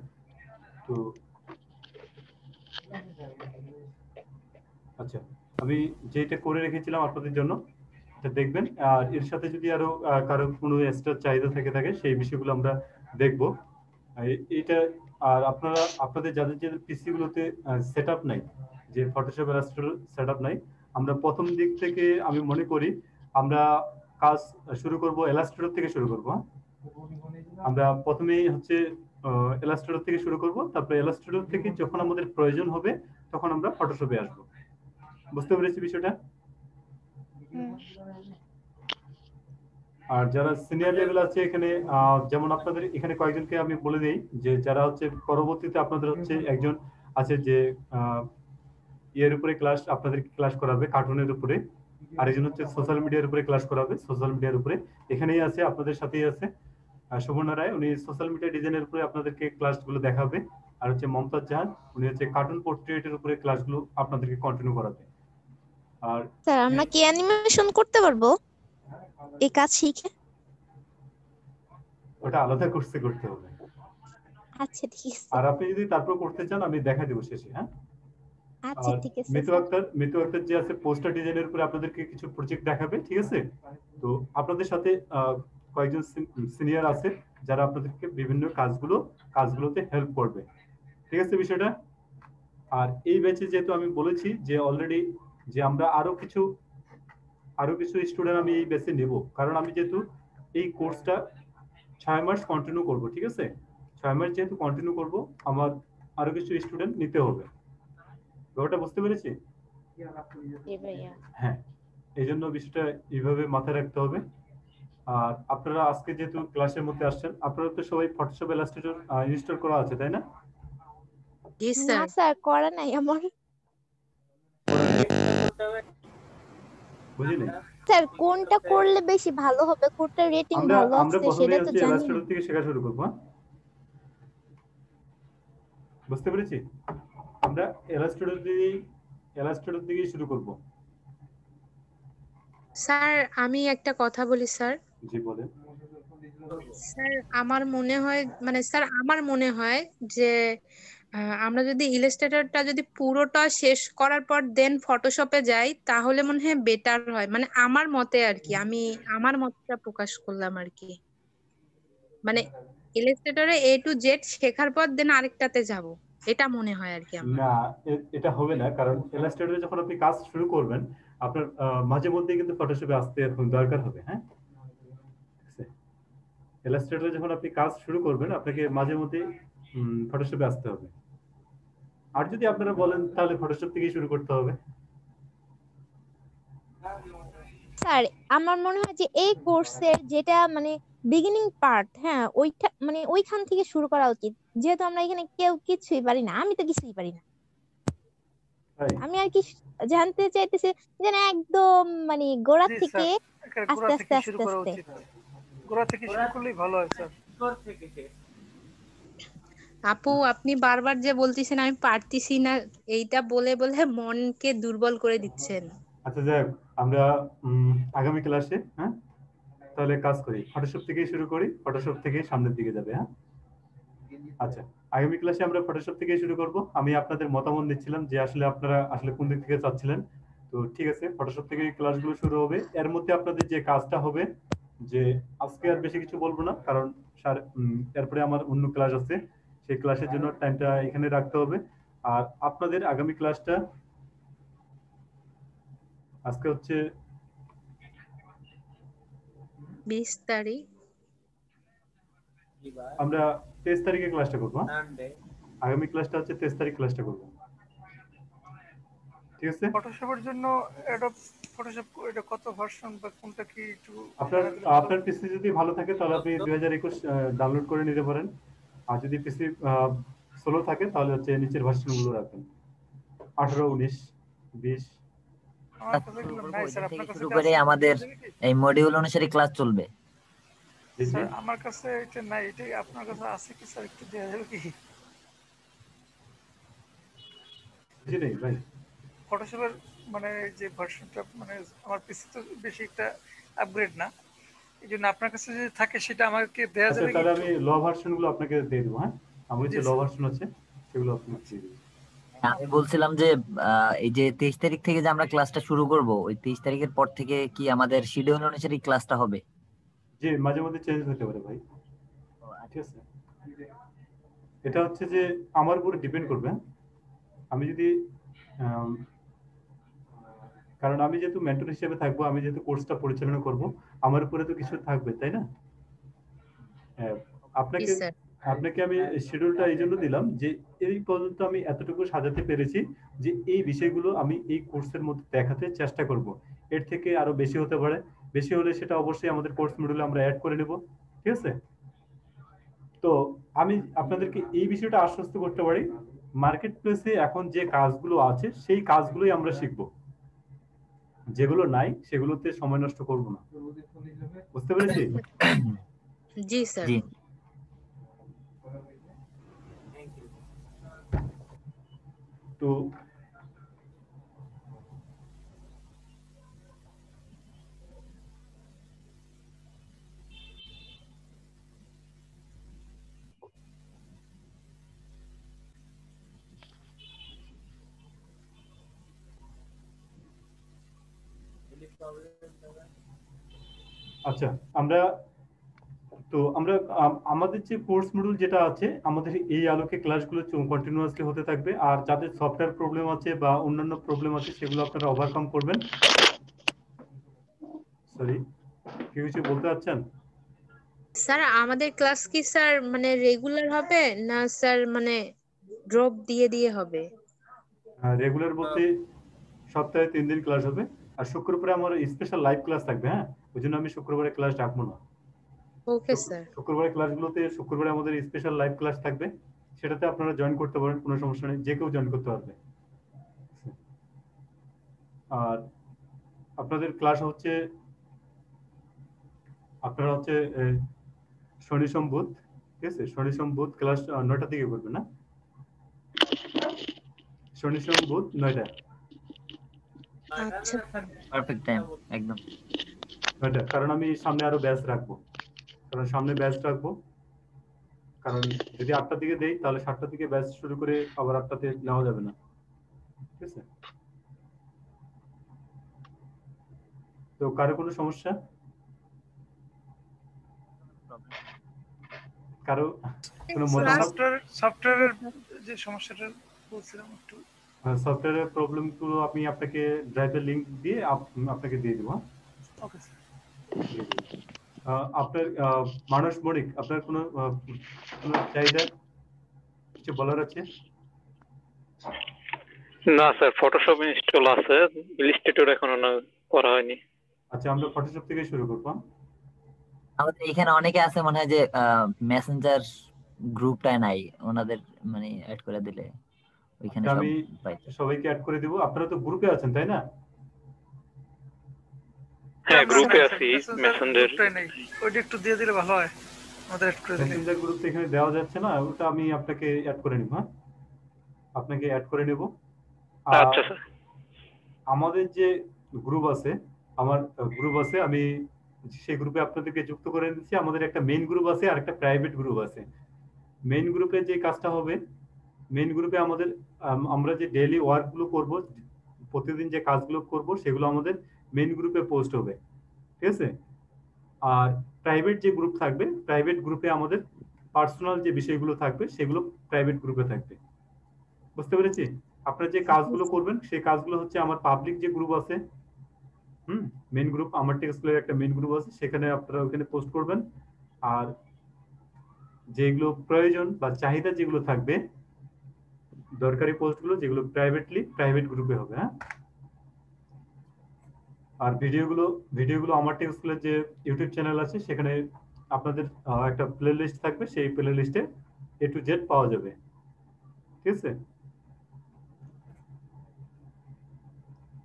তো আচ্ছা, আমি যেটা করে রেখেছিলাম আপনাদের জন্য এটা দেখবেন। আর এর সাথে যদি আরো কারো কোনো এক্সট্রা চাহিদা থাকে সেই বিষয়গুলো আমরা দেখব। এটা আর আপনাদের যাদের পিসি গুলোতে সেটআপ নাই, যে ফটোশপ ইলাস্ট্রেটর সেটআপ নাই, আমরা প্রথম দিক থেকে আমি মনে করি আমরা কাজ শুরু করব ইলাস্ট্রেটর থেকে শুরু করব। আমরা প্রথমেই হচ্ছে ইলাস্ট্রেটর থেকে শুরু করব, তারপরে ইলাস্ট্রেটর থেকে যখন আমাদের প্রয়োজন হবে তখন আমরা ফটোশপে আসব। বুঝতে পেরেছি বিষয়টা? আর যারা সিনিয়র লেভেল আছে এখানে, যেমন আপনাদের এখানে কয়েকজনকে আমি বলে দেই যে যারা হচ্ছে পরবর্তীতে আপনাদের হচ্ছে একজন আছে যে এর উপরে ক্লাস আপনাদেরকে ক্লাস করাবে, কার্টুনের উপরে। আরেকজন হচ্ছে সোশ্যাল মিডিয়ার উপরে ক্লাস করাবে, সোশ্যাল মিডিয়ার উপরে। এখানেই আছে, আপনাদের সাথেই আছে সুবর্ণ রায়, উনি সোশ্যাল মিডিয়া ডিজাইনের উপরে আপনাদেরকে ক্লাসগুলো দেখাবে। আর হচ্ছে মমতাজ জাহান, উনি হচ্ছে কার্টুন পোর্ট্রেটের উপরে ক্লাসগুলো আপনাদেরকে কন্টিনিউ করাবে। আর স্যার আমরা কি অ্যানিমেশন করতে পারবো এই কাজ শিখে? ওটা আলাদা কোর্সে করতে হবে। আচ্ছা ঠিক আছে। আর আপনি যদি তারপর করতে চান আমি দেখা দেব শেষে। হ্যাঁ আচ্ছা ঠিক আছে। মিতু আক্তার যে আছে পোস্টার ডিজাইনের উপরে আপনাদেরকে কিছু প্রজেক্ট দেখাবে, ঠিক আছে? তো আপনাদের সাথে কয়েকজন সিনিয়র আছে যারা আপনাদেরকে বিভিন্ন কাজগুলোতে হেল্প করবে, ঠিক আছে বিষয়টা? আর এই ব্যাচে যেহেতু আমি বলেছি যে অলরেডি যে আমরা আরো কিছু স্টুডেন্ট আমি এই ব্যাচে নেব, কারণ আমি যেহেতু এই কোর্সটা 6 মাস কন্টিনিউ করব, ঠিক আছে? 6 মাস যেহেতু কন্টিনিউ করব, আমার আরো কিছু স্টুডেন্ট নিতে হবে। ব্যাপারটা বুঝতে পেরেছি? হ্যাঁ, এই জন্য বিষয়টা এইভাবে মাথায় রাখতে হবে। আর আপনারা আজকে যেহেতু ক্লাসের মধ্যে আসছেন, আপনারা তো সবাই ফটোশপ ইলাস্ট্রেটর ইনস্টল করা আছে, তাই না? জি স্যার। না স্যার করা নাই আমার। বুঝিনি স্যার কোনটা করলে বেশি ভালো হবে, কোনটা রেটিং ভালো আছে সেটা তো জানি না। ইলাস্ট্রেটর থেকে শেখা শুরু করব। বুঝতে পেরেছি? আমরা ইলাস্ট্রেটর দিয়ে শুরু করব। স্যার আমি একটা কথা বলি স্যার। জি বলেন। স্যার আমার মনে হয় যে আমরা যদি ইলাস্ট্রেটরটা যদি পুরোটা শেষ করার পর দেন ফটোশপে যাই তাহলে মনে হয় বেটার হয়, মানে আমার মতে আর কি, আমি আমার মতটা প্রকাশ করলাম আর কি। মানে ইলাস্ট্রেটরে A to Z শেখার পর দেন আরেকটাতে যাব, এটা মনে হয় আর কি আমার। না, এটা হবে না, কারণ ইলাস্ট্রেটরে যখন আপনি কাজ শুরু করবেন আপনার মাঝে মধ্যে কিন্তু ফটোশপে আসতে এখন দরকার হবে। হ্যাঁ, ইলাস্ট্রেটরে যখন আপনি কাজ শুরু করবেন আপনাকে মাঝে মধ্যে ফটোশপে আসতে হবে। আর যদি আপনারা বলেন তাহলে ফটোশপ থেকেই শুরু করতে হবে। স্যার আমার মনে হয় যে এই কোর্সের যেটা মানে বিগিনিং পার্ট, হ্যাঁ ওইটা মানে ওইখান থেকে শুরু করা উচিত, যেহেতু আমরা এখানে কেউ কিছুই পারি না, আমি তো কিছুই পারি না। আমি আর কি জানতে চাইতেছি যেন একদম মানে গোড়া জি থেকে স্যার, আস্তে গোড়া আস্তে থেকে আস্তে শুরু করা আস্তে উচিত। গোড়া থেকে শুরু করলেই ভালো হয় স্যার। আপু আপনি বারবার যে বলতেছেন আমি পারতেছি না, এইটা বলে বলে মনকে দুর্বল করে দিচ্ছেন। আচ্ছা যাক, আমরা আগামী ক্লাসে তাহলে কাজ করি, ফটোশপ থেকেই শুরু করি, ফটোশপ থেকে সামনের দিকে যাবে। হ্যাঁ, আচ্ছা, আগামী ক্লাসে আমরা ফটোশপ থেকেই শুরু করব। আমি আপনাদের মতামত নিচ্ছিলাম যে আসলে আপনারা আসলে কোন দিক থেকে চাচ্ছিলেন। তো ঠিক আছে, ফটোশপ থেকে ক্লাসগুলো শুরু হবে। এর মধ্যে আপনাদের যে কাজটা হবে, যে আজকে আর বেশি কিছু বলবো না, কারণ এরপরে আমার অন্য ক্লাস আছে, সেই ক্লাসের জন্য টাইমটা এখানে রাখতে হবে। আর আপনাদের আগামী ক্লাসটা আজকে হচ্ছে 20 তারিখ, আমরা 23 তারিখে ক্লাসটা করবো। আগামী ক্লাসটা হচ্ছে 23 তারিখ ক্লাসটা করবো, ঠিক আছে? ফটোশপের জন্য অ্যাডোব ফটোশপ এটা কত ভার্সন বা কোনটা কি একটু আপনার পিসি যদি ভালো থাকে তাহলে আপনি 2021 ডাউনলোড করে নিতে পারেন। আর যদি পিসি স্লো থাকে তাহলে হচ্ছে নিচের ভার্সনগুলো রাখবেন, 18, 19, 20। শুরু করে আমাদের এই মডিউল অনুসারে ক্লাস চলবে। স্যার আমার কাছে এটা নাই, এটাই আপনার কাছে আছে কি স্যার? একটু দেওয়া যাবে কি? জি নেই ভাই, ফটোশপের মানে যে ভার্সনটা, মানে আমার পিসি তো বেশি একটা আপগ্রেড না, এই জন্য আপনার কাছে যদি থাকে সেটা আমাকে দেওয়া যাবে কি? তাহলে আমি ল ভার্সনগুলো আপনাকে দিয়ে দেবো। হ্যাঁ, আমার যে ল ভার্সন আছে সেগুলো আপনাকে দিয়ে দেবো। আমি বলছিলাম যে এই যে 23 তারিখ থেকে যে আমরা ক্লাসটা শুরু করব, ওই 23 তারিখের পর থেকে কি আমাদের শিডিউল অনুসারে ক্লাসটা হবে? জি, মাঝে মধ্যে চেঞ্জ হতে পারে ভাই, ঠিক আছে? এটা হচ্ছে যে আমার উপরে ডিপেন্ড করবে। আমি যদি কারণ আমি যেহেতু মেন্টর হিসেবে থাকবো, আমি যেহেতু কোর্সটা পরিচালনা করব, আমার উপরে তো কিছু থাকবে, তাই না? আপনাকে আমি শিডিউলটা এই জন্য দিলাম যে এই পর্যন্ত আমি এতটুকু সাজাতে পেরেছি যে এই বিষয়গুলো আমি এই কোর্সের মধ্যে দেখাতে চেষ্টা করব। এর থেকে আরো বেশি হতে পারে, বেশি হলে সেটা অবশ্যই আমাদের কোর্স মডিউলে আমরা অ্যাড করে নেব, ঠিক আছে? তো আমি আপনাদেরকে এই বিষয়টা আশ্বস্ত করতে পারি, মার্কেট প্লেসে এখন যে কাজগুলো আছে সেই কাজগুলোই আমরা শিখব, যেগুলো নাই সেগুলোতে সময় নষ্ট করব না। বুঝতে পেরেছি? জি স্যার। তো আচ্ছা, আমরা আমাদের যে কোর্স মডিউল যেটা আছে, আমাদের এই আলোকে ক্লাসগুলো কন্টিনিউয়াসলি হতে থাকবে। আর যাদের সফটওয়্যার প্রবলেম আছে বা অন্যান্য প্রবলেম আছে সেগুলো আপনারা ওভারকাম করবেন। সরি, কি কিছু বলতে চাচ্ছেন? স্যার আমাদের ক্লাস কি স্যার মানে রেগুলার হবে না স্যার মানে ড্রপ দিয়ে দিয়ে হবে? রেগুলার বলতে সপ্তাহে 3 দিন ক্লাস হবে, আর শুক্রবারে আমার স্পেশাল লাইভ ক্লাস থাকবে। হ্যাঁ, ওই জন্য আমি শুক্রবারে ক্লাস রাখবো না। Okay sir. শুক্রবারে ক্লাসগুলোতে শুক্রবারে আমাদের স্পেশাল লাইভ ক্লাস থাকবে, সেটাতে আপনারা জয়েন করতে পারেন, কোনো সমস্যা নেই, যে কেউ জয়েন করতে পারবে। আর আপনাদের ক্লাস হচ্ছে আপনারা হচ্ছে শনি সোম বুধ, ঠিক আছে? শনি সোম বুধ ক্লাস 9টার দিকে করবেন না? শনি সোম বুধ 9টা। আচ্ছা, পারফেক্ট টাইম একদম 9টা, কারণ আমি সামনে আরো ব্যাচ রাখবো, কারণ যদি 8টার দিকে দেই তাহলে 7টার দিকে ব্যাচ শুরু করে আবার 8টাতে নেওয়া যাবে না, ঠিক আছে? তো কারো কোনো সমস্যা, কারো কোনো মতামত? সফটওয়্যারের যে সমস্যাটা বলছিলাম একটু সফটওয়্যারের প্রবলেম গুলো আমি আপনাকে ড্রাইভের লিংক দিয়ে আপনাকে দিয়ে দেবো। Okay sir. আপনার মানস মনিক, আপনার কোনো কোনো চাহিদা কিছু বলার আছে? না স্যার, ফটোশপ ইনস্টল আছে, ইলাস্ট্রেটর এখনো না করা হয়নি। আচ্ছা, আমরা ফটোশপ থেকে শুরু করব। আমাদের এখানে অনেকে আছে মনে হয় যে মেসেঞ্জার গ্রুপটায় নাই, ওনাদের মানে অ্যাড করে দিলে ওইখানে সব আমি পাইতে। সবাইকে অ্যাড করে দিব। আপনারা তো গ্রুপে আছেন তাই না? হ্যাঁ, গ্রুপে আছি মেসেঞ্জার। ওইটা একটু দিয়ে দিলে ভালো হয়, আমাদের অ্যাড করে দিলে। মেসেঞ্জার গ্রুপে এখানে দেওয়া যাচ্ছে না, ওটা আমি আপনাকে অ্যাড করে নিব। হ্যাঁ, আপনাকে অ্যাড করে নেব। আচ্ছা স্যার। আমাদের যে গ্রুপ আছে, আমার গ্রুপ আছে, আমি সেই গ্রুপে আপনাদেরকে যুক্ত করে দিচ্ছি। আমাদের একটা মেইন গ্রুপ আছে আর একটা প্রাইভেট গ্রুপ আছে। মেইন গ্রুপে যে কাজটা হবে, মেইন গ্রুপে আমাদের আমরা যে ডেইলি ওয়ার্ক গুলো করব, প্রতিদিন যে কাজগুলো করব সেগুলো আমাদের মেইন গ্রুপে পোস্ট হবে, ঠিক আছে? আর প্রাইভেট যে গ্রুপ থাকবে, প্রাইভেট গ্রুপে আমাদের পার্সোনাল যে বিষয়গুলো থাকবে সেগুলো প্রাইভেট গ্রুপে থাকবে। বুঝতে পেরেছি? আপনারা যে কাজগুলো করবেন সেই কাজগুলো হচ্ছে আমার পাবলিক যে গ্রুপ আছে, মেইন গ্রুপ, আমার টেক স্কুলের একটা মেইন গ্রুপ আছে, সেখানে আপনারা ওখানে পোস্ট করবেন। আর যেগুলো প্রয়োজন বা চাহিদা যেগুলো থাকবে, দরকারি পোস্টগুলো যেগুলো প্রাইভেট গ্রুপে হবে। হ্যাঁ, আর ভিডিওগুলো আমার টেক স্কুলের যে ইউটিউব চ্যানেল আছে সেখানে আপনাদের একটা প্লে লিস্ট থাকবে, সেই প্লে লিস্টে A to Z পাওয়া যাবে, ঠিক আছে?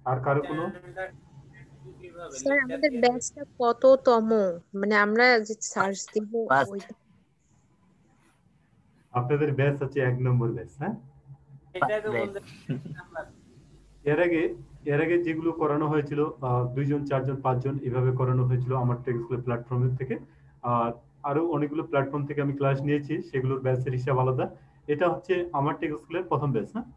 আর কারো কোনো? স্যার আমাদের ব্যাচটা কততম, মানে আমরা যে সার্চ দিব ওইটা? আপনাদের ব্যাচ হচ্ছে 1 নম্বর ব্যাচ। হ্যাঁ, এর আগে যেগুলো করানো হয়েছিল 2 জন 4 জন 5 জন এভাবে করানো হয়েছিল আমার টেক স্কুল প্ল্যাটফর্মের থেকে। আর আরো অনেকগুলো প্ল্যাটফর্ম থেকে আমি ক্লাস নিয়েছি, সেগুলোর ব্যাচের হিসাব আলাদা। এটা হচ্ছে আমার টেক স্কুলের প্রথম ব্যাচ। হ্যাঁ,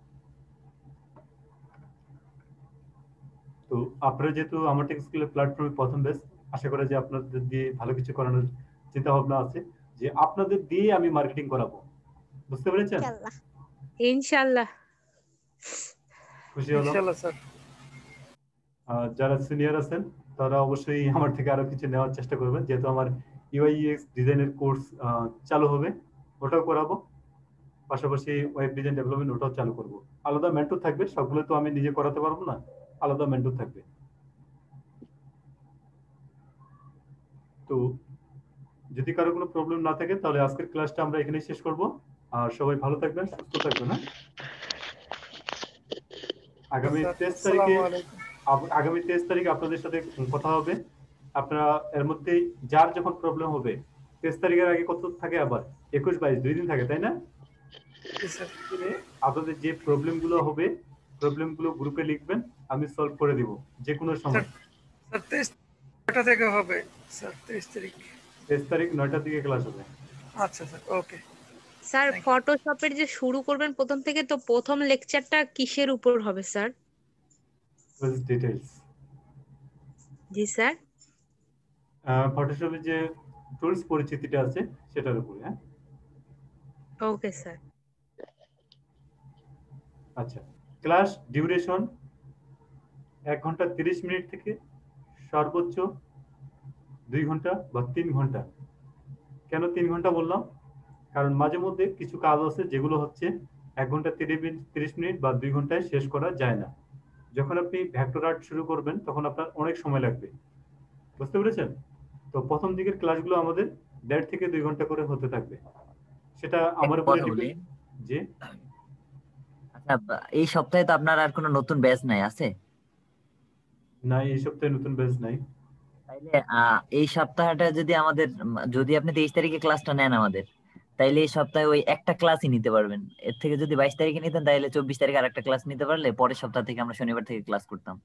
তো আপনারা যেহেতু আমার টেক স্কুলের প্ল্যাটফর্মের প্রথম ব্যাচ, আশা করি যে আপনাদের দিয়ে ভালো কিছু করানোর চিন্তা ভাবনা আছে, যে আপনাদের দিয়ে আমি মার্কেটিং করাবো। বুঝতে পেরেছেন? ইনশাআল্লাহ। খুশি হলাম। ইনশাআল্লাহ স্যার। যারা সিনিয়র আছেন তারা অবশ্যই আমার থেকে আরো কিছু নেওয়ার চেষ্টা করবেন, যেহেতু আমার UI UX ডিজাইনের কোর্স চালু হবে, ওটাও করাবো। পাশাপাশি ওয়েব ডিজাইন ডেভেলপমেন্ট ওটাও চালু করব। আলাদা মেন্টর থাকবে, সবগুলো তো আমি নিজে করাতে পারবো না, আলাদা মেন্টর থাকবে। তো যদি কারো কোনো প্রবলেম না থাকে তাহলে আজকের ক্লাসটা আমরা এখানেই শেষ করব। আর সবাই ভালো থাকবেন, সুস্থ থাকবেন। হ্যাঁ, আগামী 23 তারিখে আপনাদের সাথে কথা হবে। আপনারা এর মধ্যে যার যখন প্রবলেম হবে, 23 তারিখের আগে কত থাকে, আবার 21 22 2 দিন থাকে তাই না? আপনাদের যে প্রবলেম গুলো হবে, প্রবলেম গুলো গ্রুপে লিখবেন, আমি সলভ করে দিব যে কোনো সময়। স্যার 23 থেকে হবে স্যার, 23 তারিখ 9টার দিকে ক্লাস হবে। আচ্ছা স্যার, ওকে স্যার ফটোশপের যে শুরু করবেন প্রথম থেকে, তো প্রথম লেকচারটা কিসের উপর হবে স্যার? ডিটেইলস। জি স্যার। ফটোশপের যে টুলস পরিচিতিটা আছে সেটার উপরে। হ্যাঁ, ওকে স্যার। আচ্ছা, ক্লাস ডিউরেশন 1 ঘন্টা 30 মিনিট থেকে সর্বোচ্চ 2 ঘন্টা বা 3 ঘন্টা। কেন 3 ঘন্টা বললাম? কারণ মাঝে মধ্যে কিছু কাজ আছে যেগুলো হচ্ছে 1 ঘন্টা 30 মিনিট বা 2 ঘন্টায় শেষ করা যায় না। যখন আপনি ভেক্টর আর্ট শুরু করবেন তখন আপনার অনেক সময় লাগবে। বুঝতে পেরেছেন? তো প্রথম দিকের ক্লাসগুলো আমাদের 1.5 থেকে 2 ঘন্টা করে হতে থাকবে। সেটা আমার উপরে ডিপেন্ড। জি, আচ্ছা, এই সপ্তাহে তো আপনার আর কোনো নতুন ব্যাচ নাই আছে? না, এই সপ্তাহে নতুন ব্যাচ নাই। তাইলে এই সপ্তাহটা যদি আমাদের, যদি আপনি 23 তারিখে ক্লাসটা নেন আমাদের, তাইলে এই সপ্তাহে ওই একটা ক্লাসই নিতে পারবেন। এর থেকে যদি 22 তারিখে নিতেন তাহলে 24 তারিখে আর একটা ক্লাস নিতে পারলে পরের সপ্তাহ থেকে আমরা শনিবার থেকে ক্লাস করতাম।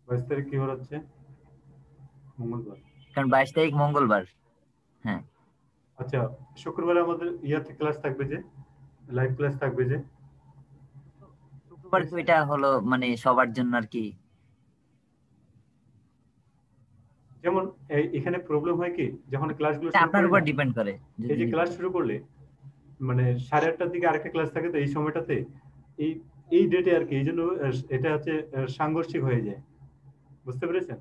22 তারিখ কি বার হচ্ছে? মঙ্গলবার। কারণ 22 তারিখ মঙ্গলবার। হ্যাঁ আচ্ছা, শুক্রবারে আমাদের ইয়াতে ক্লাস থাকবে যে, লাইভ ক্লাস থাকবে যে, শুক্রবার তো এটা হলো মানে সবার জন্য আর কি। যেমন এখানে প্রবলেম হয় কি, যখন ক্লাসগুলো এটা শুরু আপনার করি উপর না, ডিপেন্ড করে এই যদি যে নিতে ক্লাস শুরু করলে মানে 8:30টার দিকে আরেকটা ক্লাস থাকে, তো এই সময়টাতে এই এই ডেটে আর কি, এই জন্য এটা হচ্ছে সাংঘর্ষিক হয়ে যায়, বুঝতে পেরেছেন?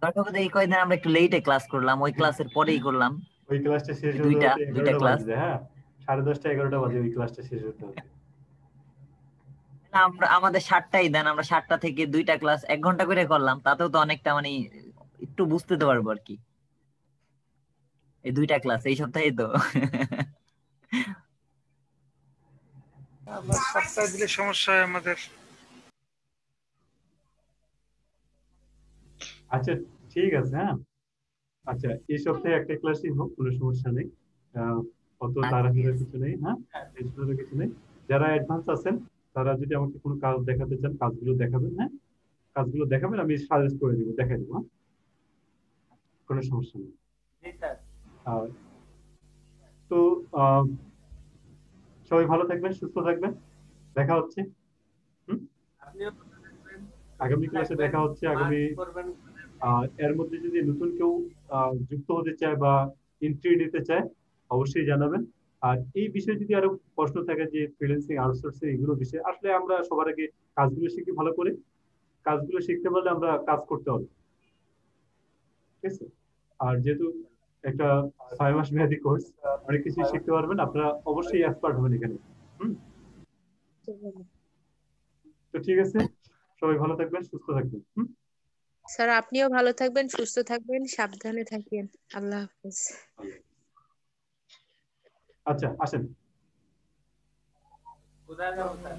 দরকার হলে এই কয়দিন আমরা একটু লেটে ক্লাস করলাম, ওই ক্লাসের পরেই করলাম ওই ক্লাসটা শেষ হতে দুইটা হতে দুইটা 11টা ক্লাস। বাজে যায়, হ্যাঁ 10:30 11টা বাজে ওই ক্লাসটা শেষ হতে হতে। আমরা আমাদের 7টাই দেন, আমরা 7টা থেকে 2টা ক্লাস 1 ঘন্টা করে করলাম, তাতেও তো অনেকটা মানে একটু বুঝতে তো পারবো আর কি। এই 2টা ক্লাস এই সপ্তাহে তো আবার সপ্তাহে দিলে সমস্যা হয় আমাদের। আচ্ছা ঠিক আছে, হ্যাঁ আচ্ছা, এই সপ্তাহে একটা ক্লাসই হোক, কোনো সমস্যা নেই, অত তাড়াহুড়োর কিছু নেই, হ্যাঁ টেনশনের কিছু নেই। যারা অ্যাডভান্স আছেন তারা যদি আমাকে কোনো কাজ দেখাতে চান, কাজগুলো দেখাবেন, হ্যাঁ কাজগুলো দেখাবেন, আমি সাজেস্ট করে দিব, দেখাই দেবো, হ্যাঁ কোনো সমস্যা নেই। আর তো সবাই ভালো থাকবেন, সুস্থ থাকবেন, দেখা হচ্ছে আগামী ক্লাসে দেখা হচ্ছে। আগামী এর মধ্যে যদি নতুন কেউ যুক্ত হতে চায় বা এন্ট্রি নিতে চায় অবশ্যই জানাবেন। আর এই বিষয়ে যদি আরো প্রশ্ন থাকে যে ফ্রিল্যান্সিং, আউটসোর্সিং এগুলো বিষয়ে, আসলে আমরা সবার আগে কাজগুলো শিখি ভালো করে, কাজগুলো শিখতে পারলে আমরা কাজ করতে পারবো, ঠিক আছে? আর যেহেতু একটা 6 মাস মেয়াদী কোর্স, অনেক কিছু শিখতে পারবেন, আপনারা অবশ্যই এক্সপার্ট হবেন এখানে। তো ঠিক আছে, সবাই ভালো থাকবেন, সুস্থ থাকবেন। স্যার আপনিও ভালো থাকবেন, সুস্থ থাকবেন, সাবধানে থাকেন। আল্লাহ হাফেজ। আচ্ছা আসেন। কোথায় যাবো স্যার?